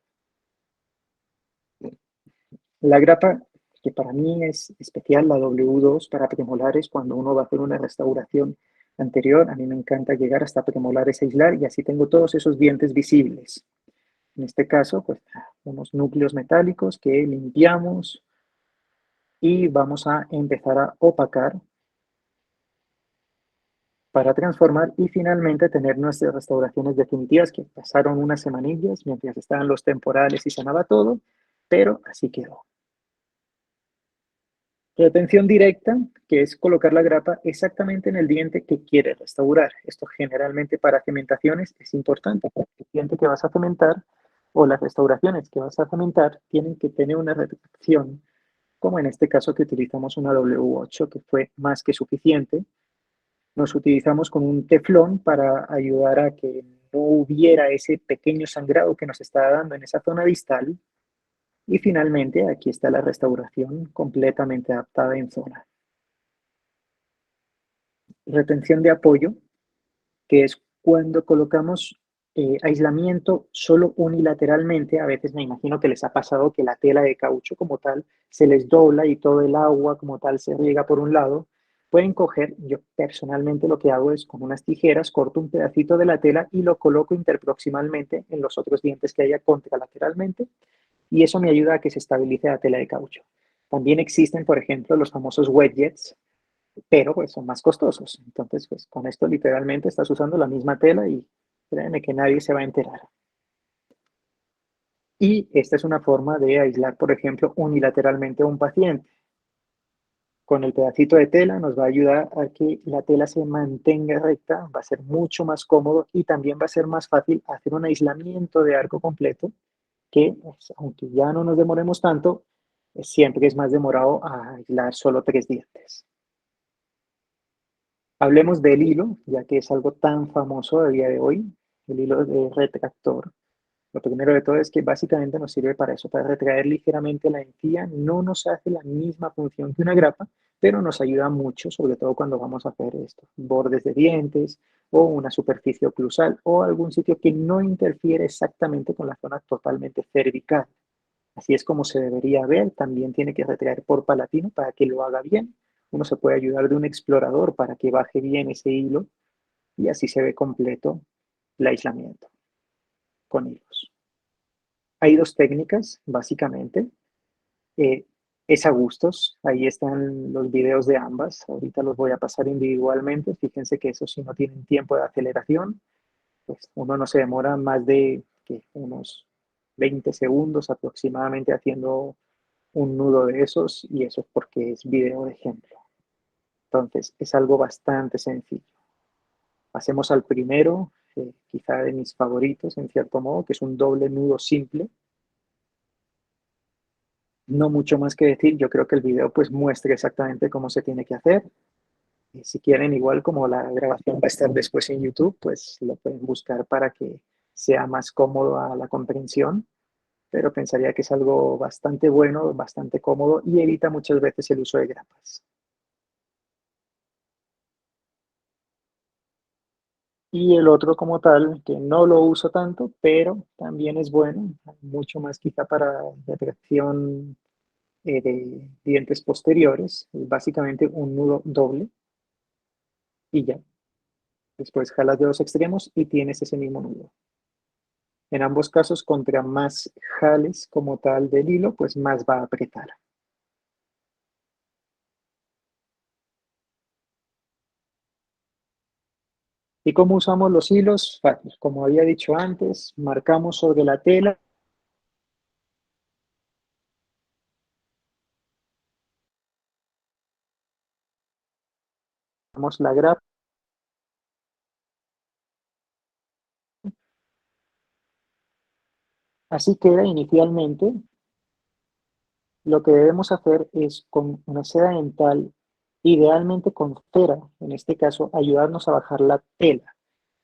La grapa, que para mí es especial, la W2 para premolares, cuando uno va a hacer una restauración anterior, a mí me encanta llegar hasta premolares a aislar y así tengo todos esos dientes visibles. En este caso, pues unos núcleos metálicos que limpiamos y vamos a empezar a opacar para transformar y finalmente tener nuestras restauraciones definitivas que pasaron unas semanillas mientras estaban los temporales y sanaba todo, pero así quedó. Retención directa, que es colocar la grapa exactamente en el diente que quiere restaurar. Esto generalmente para cementaciones es importante, porque el diente que vas a cementar o las restauraciones que vas a cementar tienen que tener una retracción, como en este caso que utilizamos una W8 que fue más que suficiente. Nos utilizamos con un teflón para ayudar a que no hubiera ese pequeño sangrado que nos está dando en esa zona distal. Y finalmente, aquí está la restauración completamente adaptada en zona. Retención de apoyo, que es cuando colocamos aislamiento solo unilateralmente. A veces me imagino que les ha pasado que la tela de caucho como tal se les dobla y todo el agua como tal se riega por un lado. Pueden coger, yo personalmente lo que hago es con unas tijeras corto un pedacito de la tela y lo coloco interproximalmente en los otros dientes que haya contralateralmente y eso me ayuda a que se estabilice la tela de caucho. También existen, por ejemplo, los famosos wedgets, pero pues son más costosos. Entonces, pues con esto literalmente estás usando la misma tela y créeme que nadie se va a enterar. Y esta es una forma de aislar, por ejemplo, unilateralmente a un paciente. Con el pedacito de tela nos va a ayudar a que la tela se mantenga recta, va a ser mucho más cómodo y también va a ser más fácil hacer un aislamiento de arco completo que, pues, aunque ya no nos demoremos tanto, siempre es más demorado a aislar solo 3 dientes. Hablemos del hilo, ya que es algo tan famoso a día de hoy, el hilo de retractor. Lo primero de todo es que básicamente nos sirve para eso, para retraer ligeramente la encía. No nos hace la misma función que una grapa, pero nos ayuda mucho, sobre todo cuando vamos a hacer esto, bordes de dientes o una superficie oclusal o algún sitio que no interfiere exactamente con la zona totalmente cervical. Así es como se debería ver. También tiene que retraer por palatino para que lo haga bien. Uno se puede ayudar de un explorador para que baje bien ese hilo y así se ve completo el aislamiento con hilos. Hay dos técnicas, básicamente. Eh, es a gustos. Ahí están los videos de ambas. Ahorita los voy a pasar individualmente. Fíjense que eso si no tienen tiempo de aceleración, pues uno no se demora más de unos 20 segundos aproximadamente haciendo un nudo de esos, y eso es porque es video de ejemplo. Entonces, es algo bastante sencillo. Pasemos al primero, quizá de mis favoritos en cierto modo, que es un doble nudo simple. No mucho más que decir, yo creo que el video pues muestra exactamente cómo se tiene que hacer. Y si quieren, igual como la grabación va a estar después en YouTube, pues lo pueden buscar para que sea más cómodo a la comprensión, pero pensaría que es algo bastante bueno, bastante cómodo y evita muchas veces el uso de grapas. Y el otro como tal, que no lo uso tanto, pero también es bueno, mucho más quizá para detección de dientes posteriores, es básicamente un nudo doble y ya. Después jalas de los extremos y tienes ese mismo nudo. En ambos casos, contra más jales como tal del hilo, pues más va a apretar. ¿Y cómo usamos los hilos? Fácil. Como había dicho antes, marcamos sobre la tela, damos la grapa, así queda inicialmente. Lo que debemos hacer es con una seda dental, idealmente con cera, en este caso, ayudarnos a bajar la tela.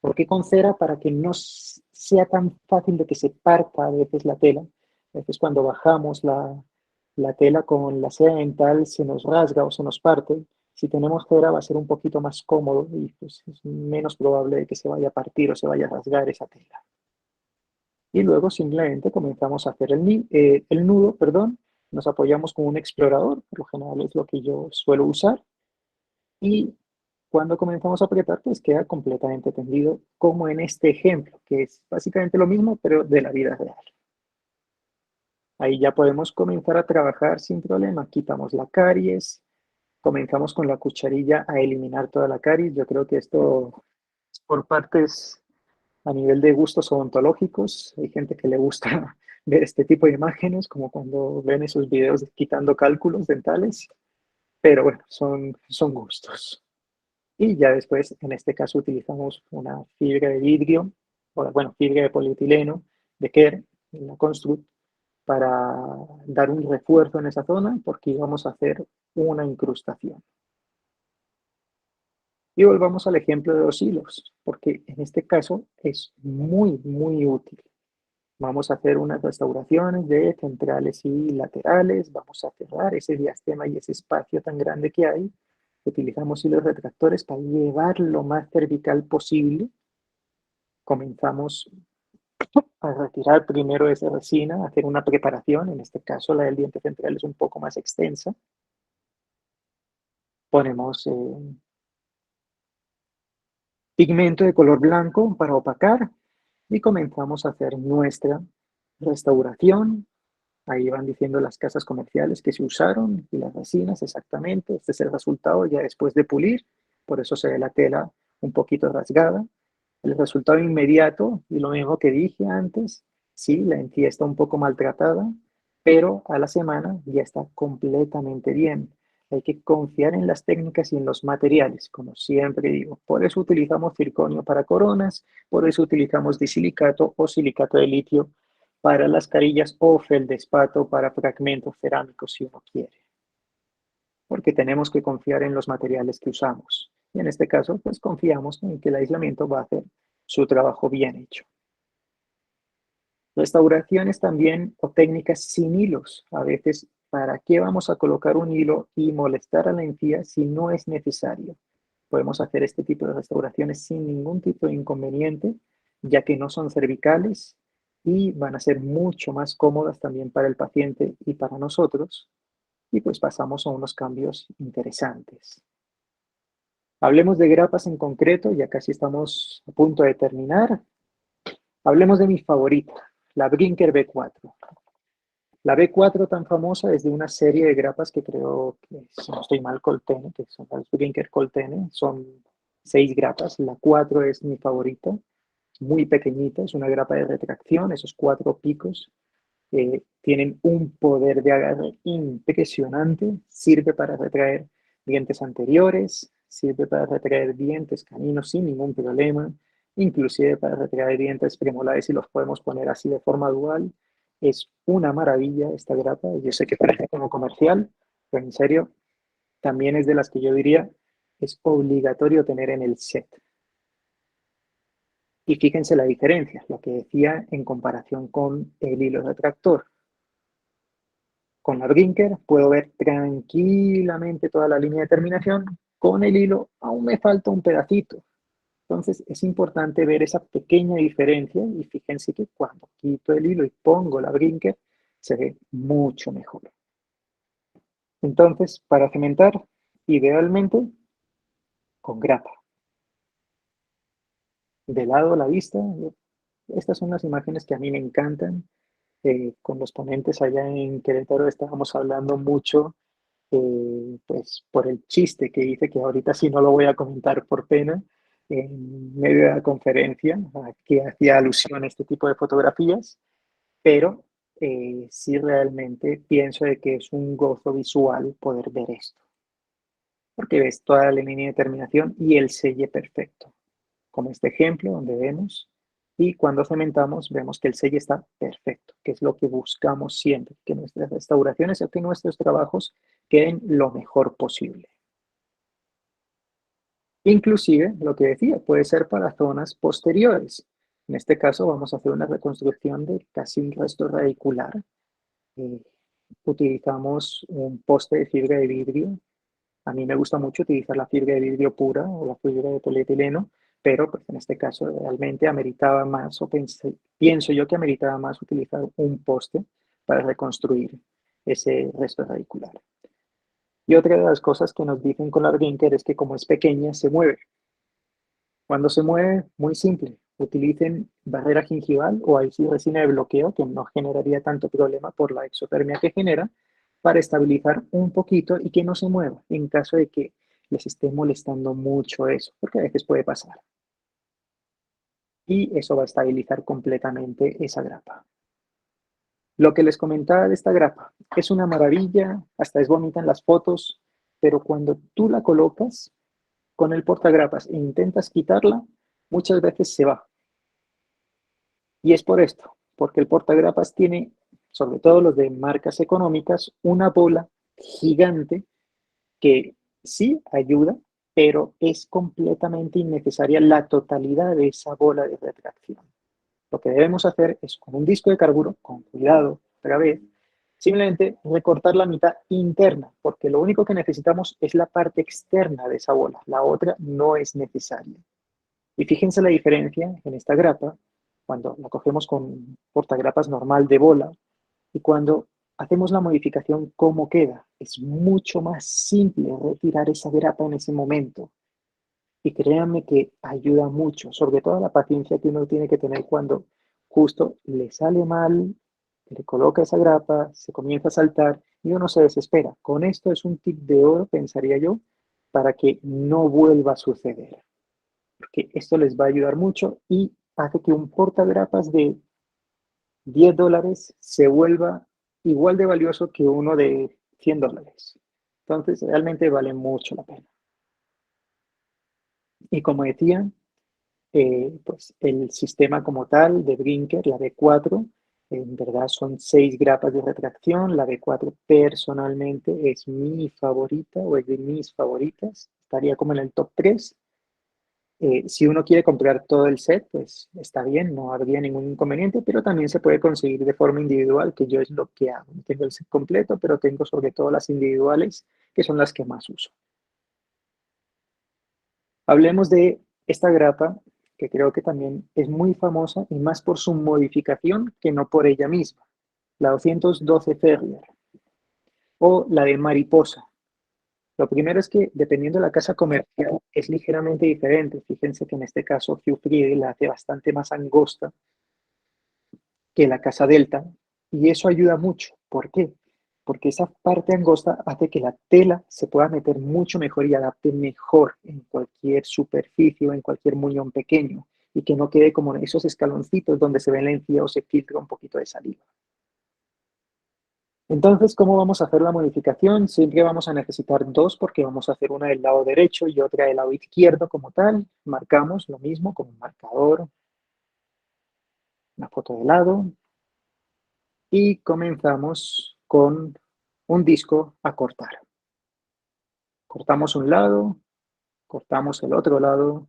¿Por qué con cera? Para que no sea tan fácil de que se parta a veces la tela. A veces cuando bajamos la tela con la seda dental se nos rasga o se nos parte. Si tenemos cera va a ser un poquito más cómodo y pues es menos probable de que se vaya a partir o se vaya a rasgar esa tela. Y luego simplemente comenzamos a hacer el nudo, perdón. Nos apoyamos con un explorador, por lo general es lo que yo suelo usar, y cuando comenzamos a apretar, pues queda completamente tendido, como en este ejemplo, que es básicamente lo mismo, pero de la vida real. Ahí ya podemos comenzar a trabajar sin problema. Quitamos la caries, comenzamos con la cucharilla a eliminar toda la caries. Yo creo que esto es por partes a nivel de gustos odontológicos. Hay gente que le gusta ver este tipo de imágenes, como cuando ven esos videos quitando cálculos dentales, pero bueno, son gustos. Y ya después, en este caso, utilizamos una fibra de vidrio, o bueno, fibra de polietileno, de Kerr, la Construct, para dar un refuerzo en esa zona, porque íbamos a hacer una incrustación. Y volvamos al ejemplo de los hilos, porque en este caso es muy, muy útil. Vamos a hacer unas restauraciones de centrales y laterales, vamos a cerrar ese diastema y ese espacio tan grande que hay. Utilizamos hilos retractores para llevar lo más cervical posible. Comenzamos a retirar primero esa resina, a hacer una preparación, en este caso la del diente central es un poco más extensa. Ponemos pigmento de color blanco para opacar y comenzamos a hacer nuestra restauración. Ahí van diciendo las casas comerciales que se usaron y las resinas exactamente. Este es el resultado ya después de pulir, por eso se ve la tela un poquito rasgada. El resultado inmediato, y lo mismo que dije antes, sí, la encía está un poco maltratada, pero a la semana ya está completamente bien. Hay que confiar en las técnicas y en los materiales, como siempre digo. Por eso utilizamos circonio para coronas, por eso utilizamos disilicato o silicato de litio para las carillas o feldespato para fragmentos cerámicos si uno quiere, porque tenemos que confiar en los materiales que usamos. Y en este caso, pues confiamos en que el aislamiento va a hacer su trabajo bien hecho. Restauraciones también o técnicas sin hilos. A veces, ¿para qué vamos a colocar un hilo y molestar a la encía si no es necesario? Podemos hacer este tipo de restauraciones sin ningún tipo de inconveniente, ya que no son cervicales y van a ser mucho más cómodas también para el paciente y para nosotros. Y pues pasamos a unos cambios interesantes. Hablemos de grapas en concreto, ya casi estamos a punto de terminar. Hablemos de mi favorita, la Brinker B4. La B4 tan famosa es de una serie de grapas que creo que, si no estoy mal, Coltene, que son las Brinker Coltene, son 6 grapas, la 4 es mi favorita, muy pequeñita, es una grapa de retracción, esos 4 picos tienen un poder de agarre impresionante, sirve para retraer dientes anteriores, sirve para retraer dientes caninos sin ningún problema, inclusive para retraer dientes premolares y los podemos poner así de forma dual. Es una maravilla esta grapa, yo sé que parece como comercial, pero en serio, también es de las que yo diría es obligatorio tener en el set. Y fíjense la diferencia, lo que decía en comparación con el hilo retractor. Con la Brinker puedo ver tranquilamente toda la línea de terminación. Con el hilo aún me falta un pedacito. Entonces es importante ver esa pequeña diferencia y fíjense que cuando quito el hilo y pongo la Brinker se ve mucho mejor. Entonces, para cementar, idealmente con grapa. De lado a la vista, estas son las imágenes que a mí me encantan. Con los ponentes allá en Querétaro estábamos hablando mucho, pues por el chiste que hice, que ahorita sí no lo voy a comentar por pena, en medio de la conferencia, a que hacía alusión a este tipo de fotografías, pero sí realmente pienso de que es un gozo visual poder ver esto, porque ves toda la línea de terminación y el selle perfecto, como este ejemplo donde vemos, y cuando cementamos vemos que el sello está perfecto, que es lo que buscamos siempre, que nuestras restauraciones o que nuestros trabajos queden lo mejor posible. Inclusive, lo que decía, puede ser para zonas posteriores. En este caso vamos a hacer una reconstrucción de casi un resto radicular. Eh, utilizamos un poste de fibra de vidrio. A mí me gusta mucho utilizar la fibra de vidrio pura o la fibra de polietileno, pero pues en este caso realmente ameritaba más, o pienso yo que ameritaba más utilizar un poste para reconstruir ese resto radicular. Y otra de las cosas que nos dicen con la Brinker es que como es pequeña, se mueve. Cuando se mueve, muy simple, utilicen barrera gingival o ahí sí resina de bloqueo, que no generaría tanto problema por la exotermia que genera, para estabilizar un poquito y que no se mueva en caso de que les esté molestando mucho eso, porque a veces puede pasar. Y eso va a estabilizar completamente esa grapa. Lo que les comentaba de esta grapa es una maravilla, hasta es bonita en las fotos, pero cuando tú la colocas con el portagrapas e intentas quitarla, muchas veces se va. Y es por esto, porque el portagrapas tiene, sobre todo los de marcas económicas, una bola gigante que sí ayuda, pero es completamente innecesaria la totalidad de esa bola de retracción. Lo que debemos hacer es con un disco de carburo, con cuidado, otra vez, simplemente recortar la mitad interna, porque lo único que necesitamos es la parte externa de esa bola, la otra no es necesaria. Y fíjense la diferencia en esta grapa, cuando la cogemos con portagrapas normal de bola y cuando hacemos la modificación, ¿cómo queda? Es mucho más simple retirar esa grapa en ese momento. Y créanme que ayuda mucho, sobre todo la paciencia que uno tiene que tener cuando justo le sale mal, le coloca esa grapa, se comienza a saltar y uno se desespera. Con esto es un tip de oro, pensaría yo, para que no vuelva a suceder, porque esto les va a ayudar mucho y hace que un portagrapas de $10 se vuelva igual de valioso que uno de $100. Entonces, realmente vale mucho la pena. Y como decía, pues el sistema como tal de Brinker, la B4, en verdad son 6 grapas de retracción. La B4 personalmente es mi favorita o es de mis favoritas. Estaría como en el top 3. Si uno quiere comprar todo el set, pues está bien, no habría ningún inconveniente, pero también se puede conseguir de forma individual, que yo es lo que hago. No tengo el set completo, pero tengo sobre todo las individuales, que son las que más uso. Hablemos de esta grapa, que creo que también es muy famosa y más por su modificación que no por ella misma. La 212 Ferrier o la de mariposa. Lo primero es que dependiendo de la casa comercial es ligeramente diferente. Fíjense que en este caso Hugh Friedel la hace bastante más angosta que la casa Delta y eso ayuda mucho. ¿Por qué? Porque esa parte angosta hace que la tela se pueda meter mucho mejor y adapte mejor en cualquier superficie o en cualquier muñón pequeño. y que no quede como esos escaloncitos donde se ve la encía o se filtra un poquito de saliva. Entonces, ¿cómo vamos a hacer la modificación? Siempre vamos a necesitar dos porque vamos a hacer una del lado derecho y otra del lado izquierdo como tal. Marcamos lo mismo con un marcador, una foto de lado y comenzamos con un disco a cortar. Cortamos un lado, cortamos el otro lado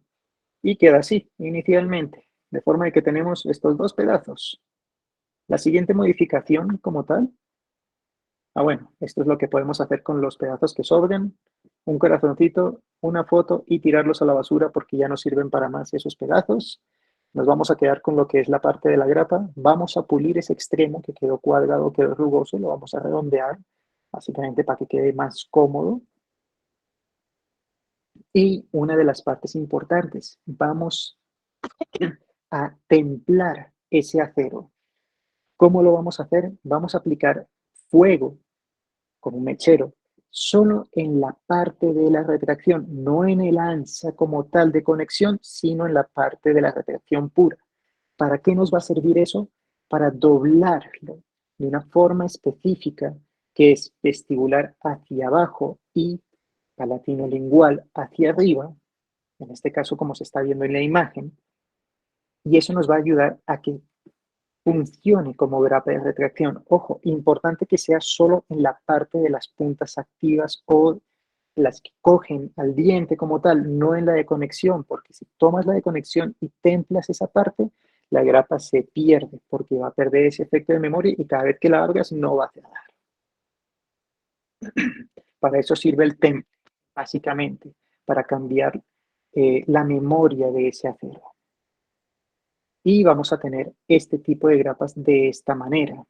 y queda así inicialmente, de forma de que tenemos estos dos pedazos. La siguiente modificación como tal, bueno, esto es lo que podemos hacer con los pedazos que sobren, un corazoncito, una foto y tirarlos a la basura porque ya no sirven para más esos pedazos. Nos vamos a quedar con lo que es la parte de la grapa, vamos a pulir ese extremo que quedó cuadrado, quedó rugoso, lo vamos a redondear, básicamente para que quede más cómodo. Y una de las partes importantes, vamos a templar ese acero. ¿Cómo lo vamos a hacer? Vamos a aplicar fuego con un mechero solo en la parte de la retracción, no en el ansa como tal de conexión, sino en la parte de la retracción pura. ¿Para qué nos va a servir eso? Para doblarlo de una forma específica que es vestibular hacia abajo y palatinolingual hacia arriba, en este caso como se está viendo en la imagen, y eso nos va a ayudar a que funcione como grapa de retracción. Ojo, importante que sea solo en la parte de las puntas activas o las que cogen al diente como tal, no en la de conexión, porque si tomas la de conexión y templas esa parte, la grapa se pierde porque va a perder ese efecto de memoria y cada vez que la abras no va a cerrar. Para eso sirve el temple, básicamente, para cambiar la memoria de ese acero. Y vamos a tener este tipo de grapas de esta manera.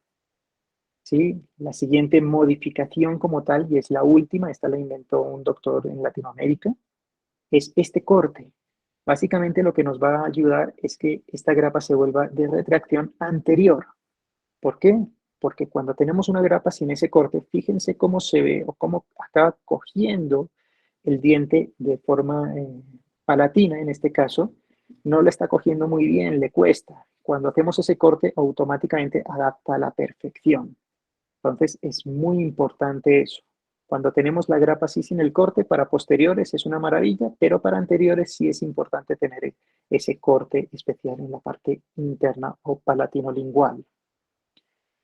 ¿Sí? La siguiente modificación como tal, y es la última, esta la inventó un doctor en Latinoamérica, es este corte. Básicamente lo que nos va a ayudar es que esta grapa se vuelva de retracción anterior. ¿Por qué? Porque cuando tenemos una grapa sin ese corte, fíjense cómo se ve o cómo acaba cogiendo el diente de forma palatina, en este caso, no lo está cogiendo muy bien, le cuesta. Cuando hacemos ese corte, automáticamente adapta a la perfección. Entonces, es muy importante eso. Cuando tenemos la grapa así sin el corte, para posteriores es una maravilla, pero para anteriores sí es importante tener ese corte especial en la parte interna o palatinolingual.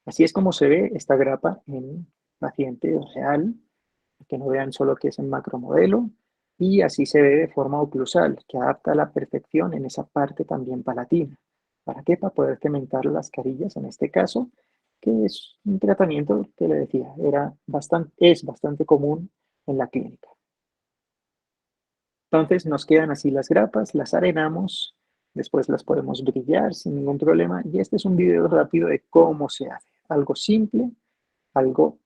Así es como se ve esta grapa en paciente real, que no vean solo que es en macromodelo, y así se ve de forma oclusal, que adapta a la perfección en esa parte también palatina. ¿Para qué? Para poder cementar las carillas en este caso, que es un tratamiento que le decía, es bastante común en la clínica. Entonces nos quedan así las grapas, las arenamos, después las podemos brillar sin ningún problema, y este es un video rápido de cómo se hace. Algo simple, algo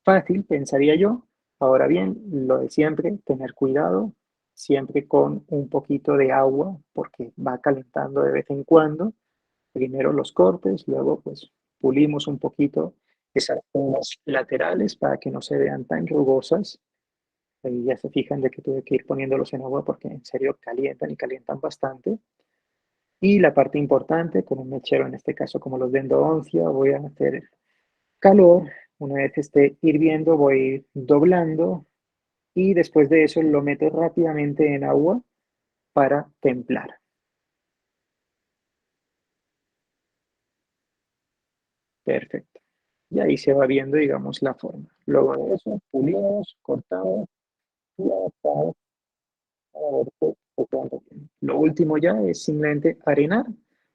fácil, pensaría yo. Ahora bien, lo de siempre, tener cuidado, siempre con un poquito de agua, porque va calentando de vez en cuando. Primero los cortes, luego pues pulimos un poquito esas zonas laterales para que no se vean tan rugosas. Ahí ya se fijan de que tuve que ir poniéndolos en agua porque en serio calientan y calientan bastante. Y la parte importante, con un mechero en este caso como los de endodoncia, voy a hacer calor. Una vez esté hirviendo, voy a ir doblando y después de eso lo meto rápidamente en agua para templar. Perfecto. Y ahí se va viendo, digamos, la forma. Luego de eso, pulimos, cortamos y adaptamos para ver que se queda bien. Lo último ya es simplemente arenar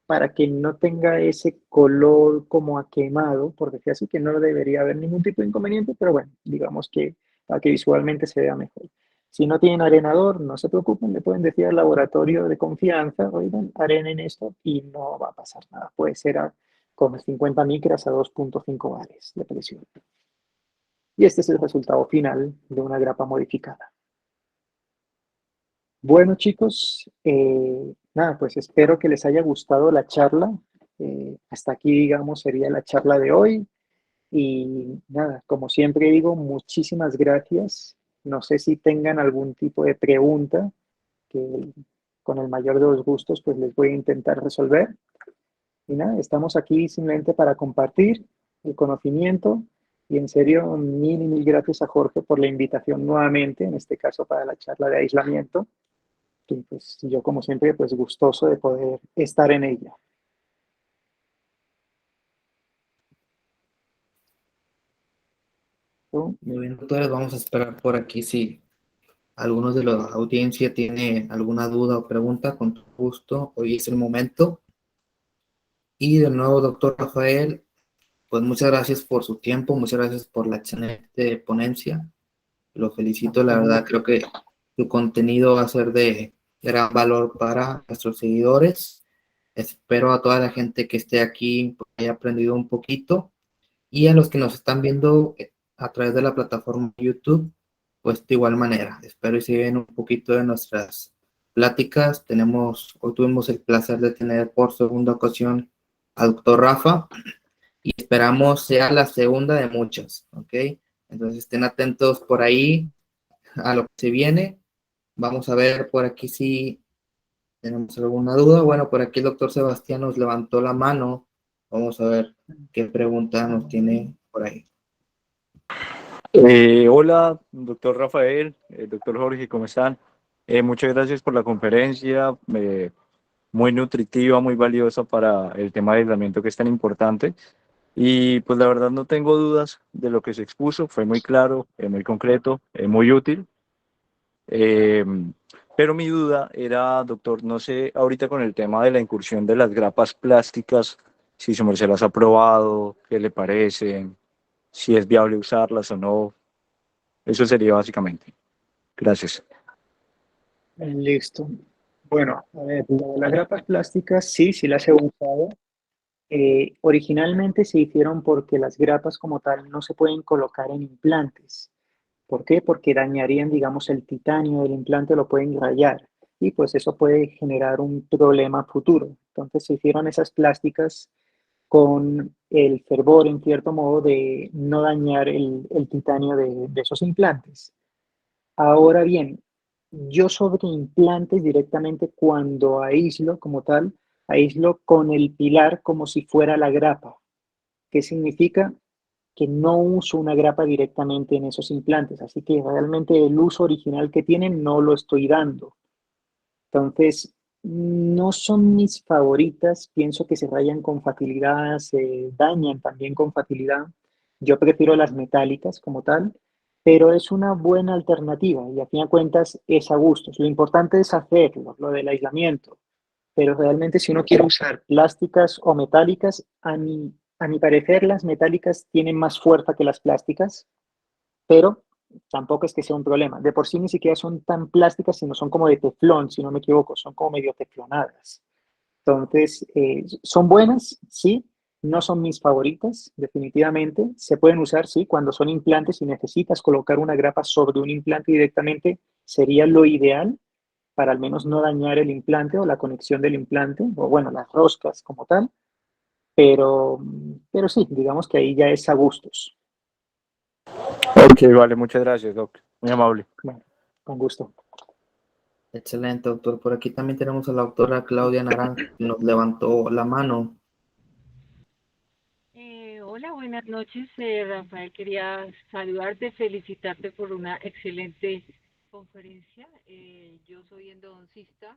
para que no tenga ese color como a quemado, por decir así, que no debería haber ningún tipo de inconveniente, pero bueno, digamos que para que visualmente se vea mejor. Si no tienen arenador, no se preocupen, le pueden decir al laboratorio de confianza, oigan, arenen esto y no va a pasar nada. Puede ser con 50 micras a 2.5 bares de presión. Y este es el resultado final de una grapa modificada. Bueno, chicos, nada, pues espero que les haya gustado la charla. Hasta aquí, digamos, sería la charla de hoy. Y nada, como siempre digo, muchísimas gracias. No sé si tengan algún tipo de pregunta que con el mayor de los gustos, pues les voy a intentar resolver. Y nada, estamos aquí simplemente para compartir el conocimiento y en serio, mil y mil gracias a Jorge por la invitación nuevamente, en este caso para la charla de aislamiento. Y pues yo como siempre, pues gustoso de poder estar en ella. ¿Tú?
Muy bien, doctores, vamos a esperar por aquí si algunos de la audiencia tiene alguna duda o pregunta, con todo gusto, hoy es el momento. Y de nuevo, doctor Rafael, pues muchas gracias por su tiempo, muchas gracias por la excelente ponencia. Lo felicito, la verdad, creo que su contenido va a ser de gran valor para nuestros seguidores. Espero a toda la gente que esté aquí pues, haya aprendido un poquito y a los que nos están viendo a través de la plataforma de YouTube, pues de igual manera. Espero y siguen un poquito de nuestras pláticas. Hoy tuvimos el placer de tener por segunda ocasión al doctor Rafa y esperamos sea la segunda de muchas, ¿ok? Entonces estén atentos por ahí a lo que se viene. Vamos a ver por aquí si tenemos alguna duda. Bueno, por aquí el doctor Sebastián nos levantó la mano. Vamos a ver qué pregunta nos tiene por ahí.
Hola, doctor Rafael, doctor Jorge, ¿cómo están? Muchas gracias por la conferencia, muy nutritiva, muy valiosa para el tema de aislamiento que es tan importante. Y pues la verdad no tengo dudas de lo que se expuso, fue muy claro, muy concreto, muy útil. Eh, pero mi duda era, doctor, no sé, ahorita con el tema de la incursión de las grapas plásticas, si su merced las ha probado, qué le parecen, si es viable usarlas o no. Eso sería básicamente. Gracias.
Listo. Bueno, a ver, lo de las grapas plásticas, sí, sí las he usado. Originalmente se hicieron porque las grapas como tal no se pueden colocar en implantes. ¿Por qué? Porque dañarían, digamos, el titanio del implante, lo pueden rayar y pues eso puede generar un problema futuro. Entonces se hicieron esas plásticas con el fervor, en cierto modo, de no dañar el titanio de esos implantes. Ahora bien, yo sobre implantes directamente cuando aíslo como tal, aíslo con el pilar como si fuera la grapa. ¿Qué significa? Que no uso una grapa directamente en esos implantes, así que realmente el uso original que tienen no lo estoy dando. Entonces, no son mis favoritas, pienso que se rayan con facilidad, se dañan también con facilidad. Yo prefiero las metálicas como tal, pero es una buena alternativa y a fin de cuentas es a gustos. Lo importante es hacerlo, lo del aislamiento, pero realmente si uno quiere usar plásticas o metálicas, a mi parecer las metálicas tienen más fuerza que las plásticas, pero tampoco es que sea un problema. De por sí ni siquiera son tan plásticas, sino son como de teflón, si no me equivoco, son como medio teflonadas. Entonces, son buenas, sí, no son mis favoritas, definitivamente. Se pueden usar, sí, cuando son implantes y necesitas colocar una grapa sobre un implante directamente, sería lo ideal para al menos no dañar el implante o la conexión del implante, o bueno, las roscas como tal, pero sí, digamos que ahí ya es a gustos.
Ok, vale, muchas gracias, doc. Muy amable.
Bueno, con gusto.
Excelente, doctor. Por aquí también tenemos a la doctora Claudia Naranjo, que nos levantó la mano.
Hola, buenas noches, Rafael. Quería saludarte, felicitarte por una excelente conferencia. Yo soy endodoncista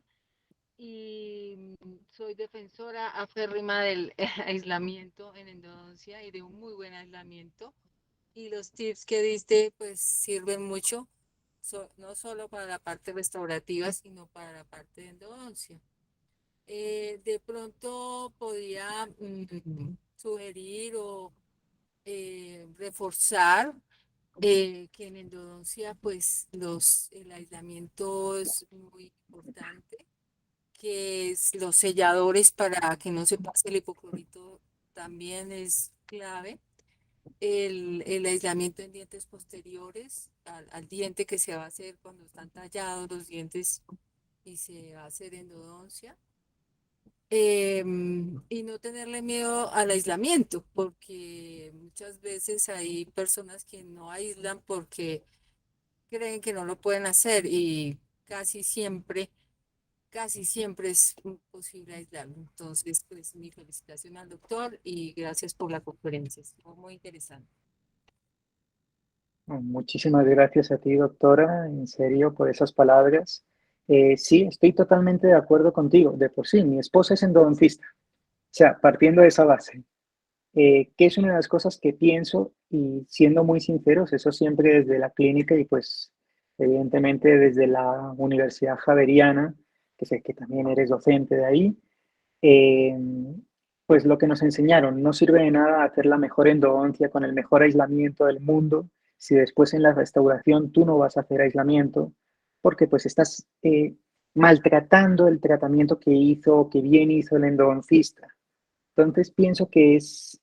y soy defensora aférrima del aislamiento en endodoncia y de un muy buen aislamiento. Y los tips que diste, pues sirven mucho, no solo para la parte restaurativa, sino para la parte de endodoncia. De pronto podría sugerir o reforzar que en endodoncia pues el aislamiento es muy importante, los selladores para que no se pase el hipoclorito también es clave. El aislamiento en dientes posteriores, al diente que se va a hacer cuando están tallados los dientes y se va a hacer endodoncia. Y no tenerle miedo al aislamiento, porque muchas veces hay personas que no aíslan porque creen que no lo pueden hacer y casi siempre
casi siempre es imposible aislarlo. Entonces, pues mi felicitación al doctor y gracias por la conferencia. Estuvo muy interesante.
Muchísimas gracias a ti, doctora, en serio, por esas palabras. Sí, estoy totalmente de acuerdo contigo. De por sí, mi esposa es endodoncista. O sea, partiendo de esa base, que es una de las cosas que pienso y siendo muy sinceros, eso siempre desde la clínica y pues evidentemente desde la Universidad Javeriana, que sé que también eres docente de ahí, eh, pues lo que nos enseñaron, no sirve de nada hacer la mejor endodoncia con el mejor aislamiento del mundo si después en la restauración tú no vas a hacer aislamiento, porque pues estás maltratando el tratamiento que hizo, que bien hizo el endodoncista. Entonces pienso que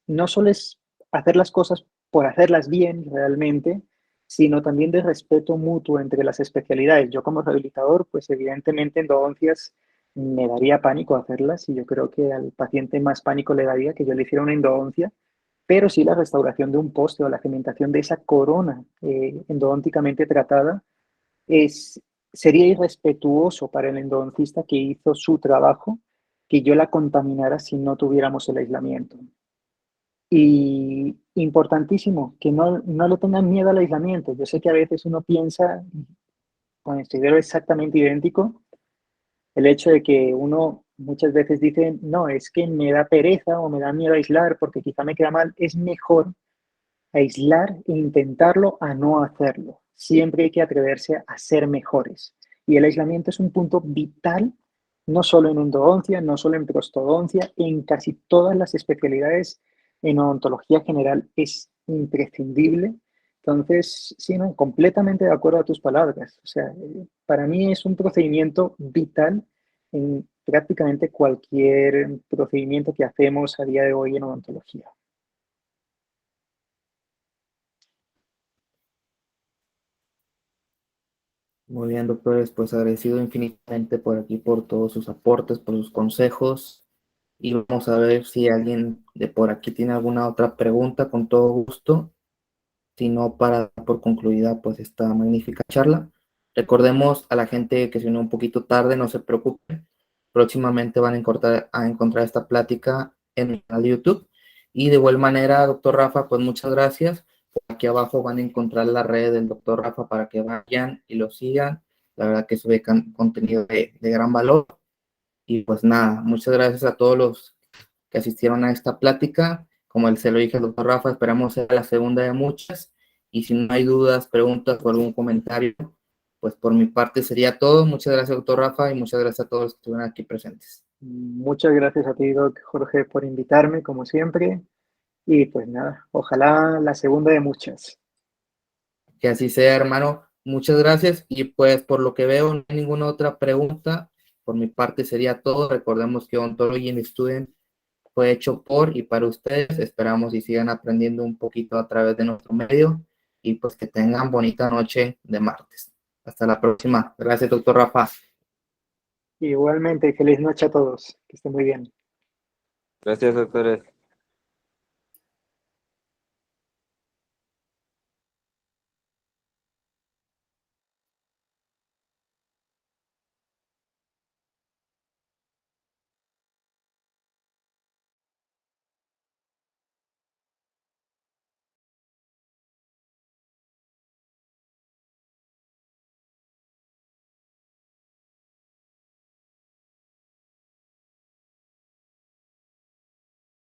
no solo es hacer las cosas por hacerlas bien realmente, sino también de respeto mutuo entre las especialidades. Yo como rehabilitador, pues evidentemente endodoncias me daría pánico hacerlas y yo creo que al paciente más pánico le daría que yo le hiciera una endodoncia, pero sí la restauración de un poste o la cementación de esa corona endodónticamente tratada es, sería irrespetuoso para el endodoncista que hizo su trabajo que yo la contaminara si no tuviéramos el aislamiento. Y importantísimo, que no le tengan miedo al aislamiento. Yo sé que a veces uno piensa, considero exactamente idéntico, el hecho de que uno muchas veces dice, no, es que me da pereza o me da miedo aislar porque quizá me queda mal. Es mejor aislar e intentarlo a no hacerlo. Siempre hay que atreverse a ser mejores. Y el aislamiento es un punto vital, no solo en endodoncia, no solo en prostodoncia, en casi todas las especialidades en odontología general es imprescindible. Entonces, sí, no, completamente de acuerdo a tus palabras. O sea, para mí es un procedimiento vital en prácticamente cualquier procedimiento que hacemos a día de hoy en odontología.
Muy bien, doctores, pues agradecido infinitamente por aquí, por todos sus aportes, por sus consejos. Y vamos a ver si alguien de por aquí tiene alguna otra pregunta, con todo gusto. Si no, para dar por concluida pues esta magnífica charla. Recordemos a la gente que se unió un poquito tarde, no se preocupen. Próximamente van a encontrar esta plática en el canal de YouTube. Y de igual manera, doctor Rafa, pues muchas gracias. Aquí abajo van a encontrar la red del doctor Rafa para que vayan y lo sigan. La verdad que sube contenido de gran valor. Y pues nada, muchas gracias a todos los que asistieron a esta plática. Como se lo dije al doctor Rafa, esperamos ser la segunda de muchas. Y si no hay dudas, preguntas o algún comentario, pues por mi parte sería todo. Muchas gracias, doctor Rafa, y muchas gracias a todos los que estuvieron aquí presentes.
Muchas gracias a ti, Doc Jorge, por invitarme, como siempre. Y pues nada, ojalá la segunda de muchas.
Que así sea, hermano. Muchas gracias. Y pues por lo que veo, no hay ninguna otra pregunta. Por mi parte sería todo. Recordemos que Odontology in Student fue hecho por y para ustedes. Esperamos y sigan aprendiendo un poquito a través de nuestro medio. Y pues que tengan bonita noche de martes. Hasta la próxima. Gracias, doctor Rafa.
Igualmente, feliz noche a todos. Que estén muy bien.
Gracias, doctores.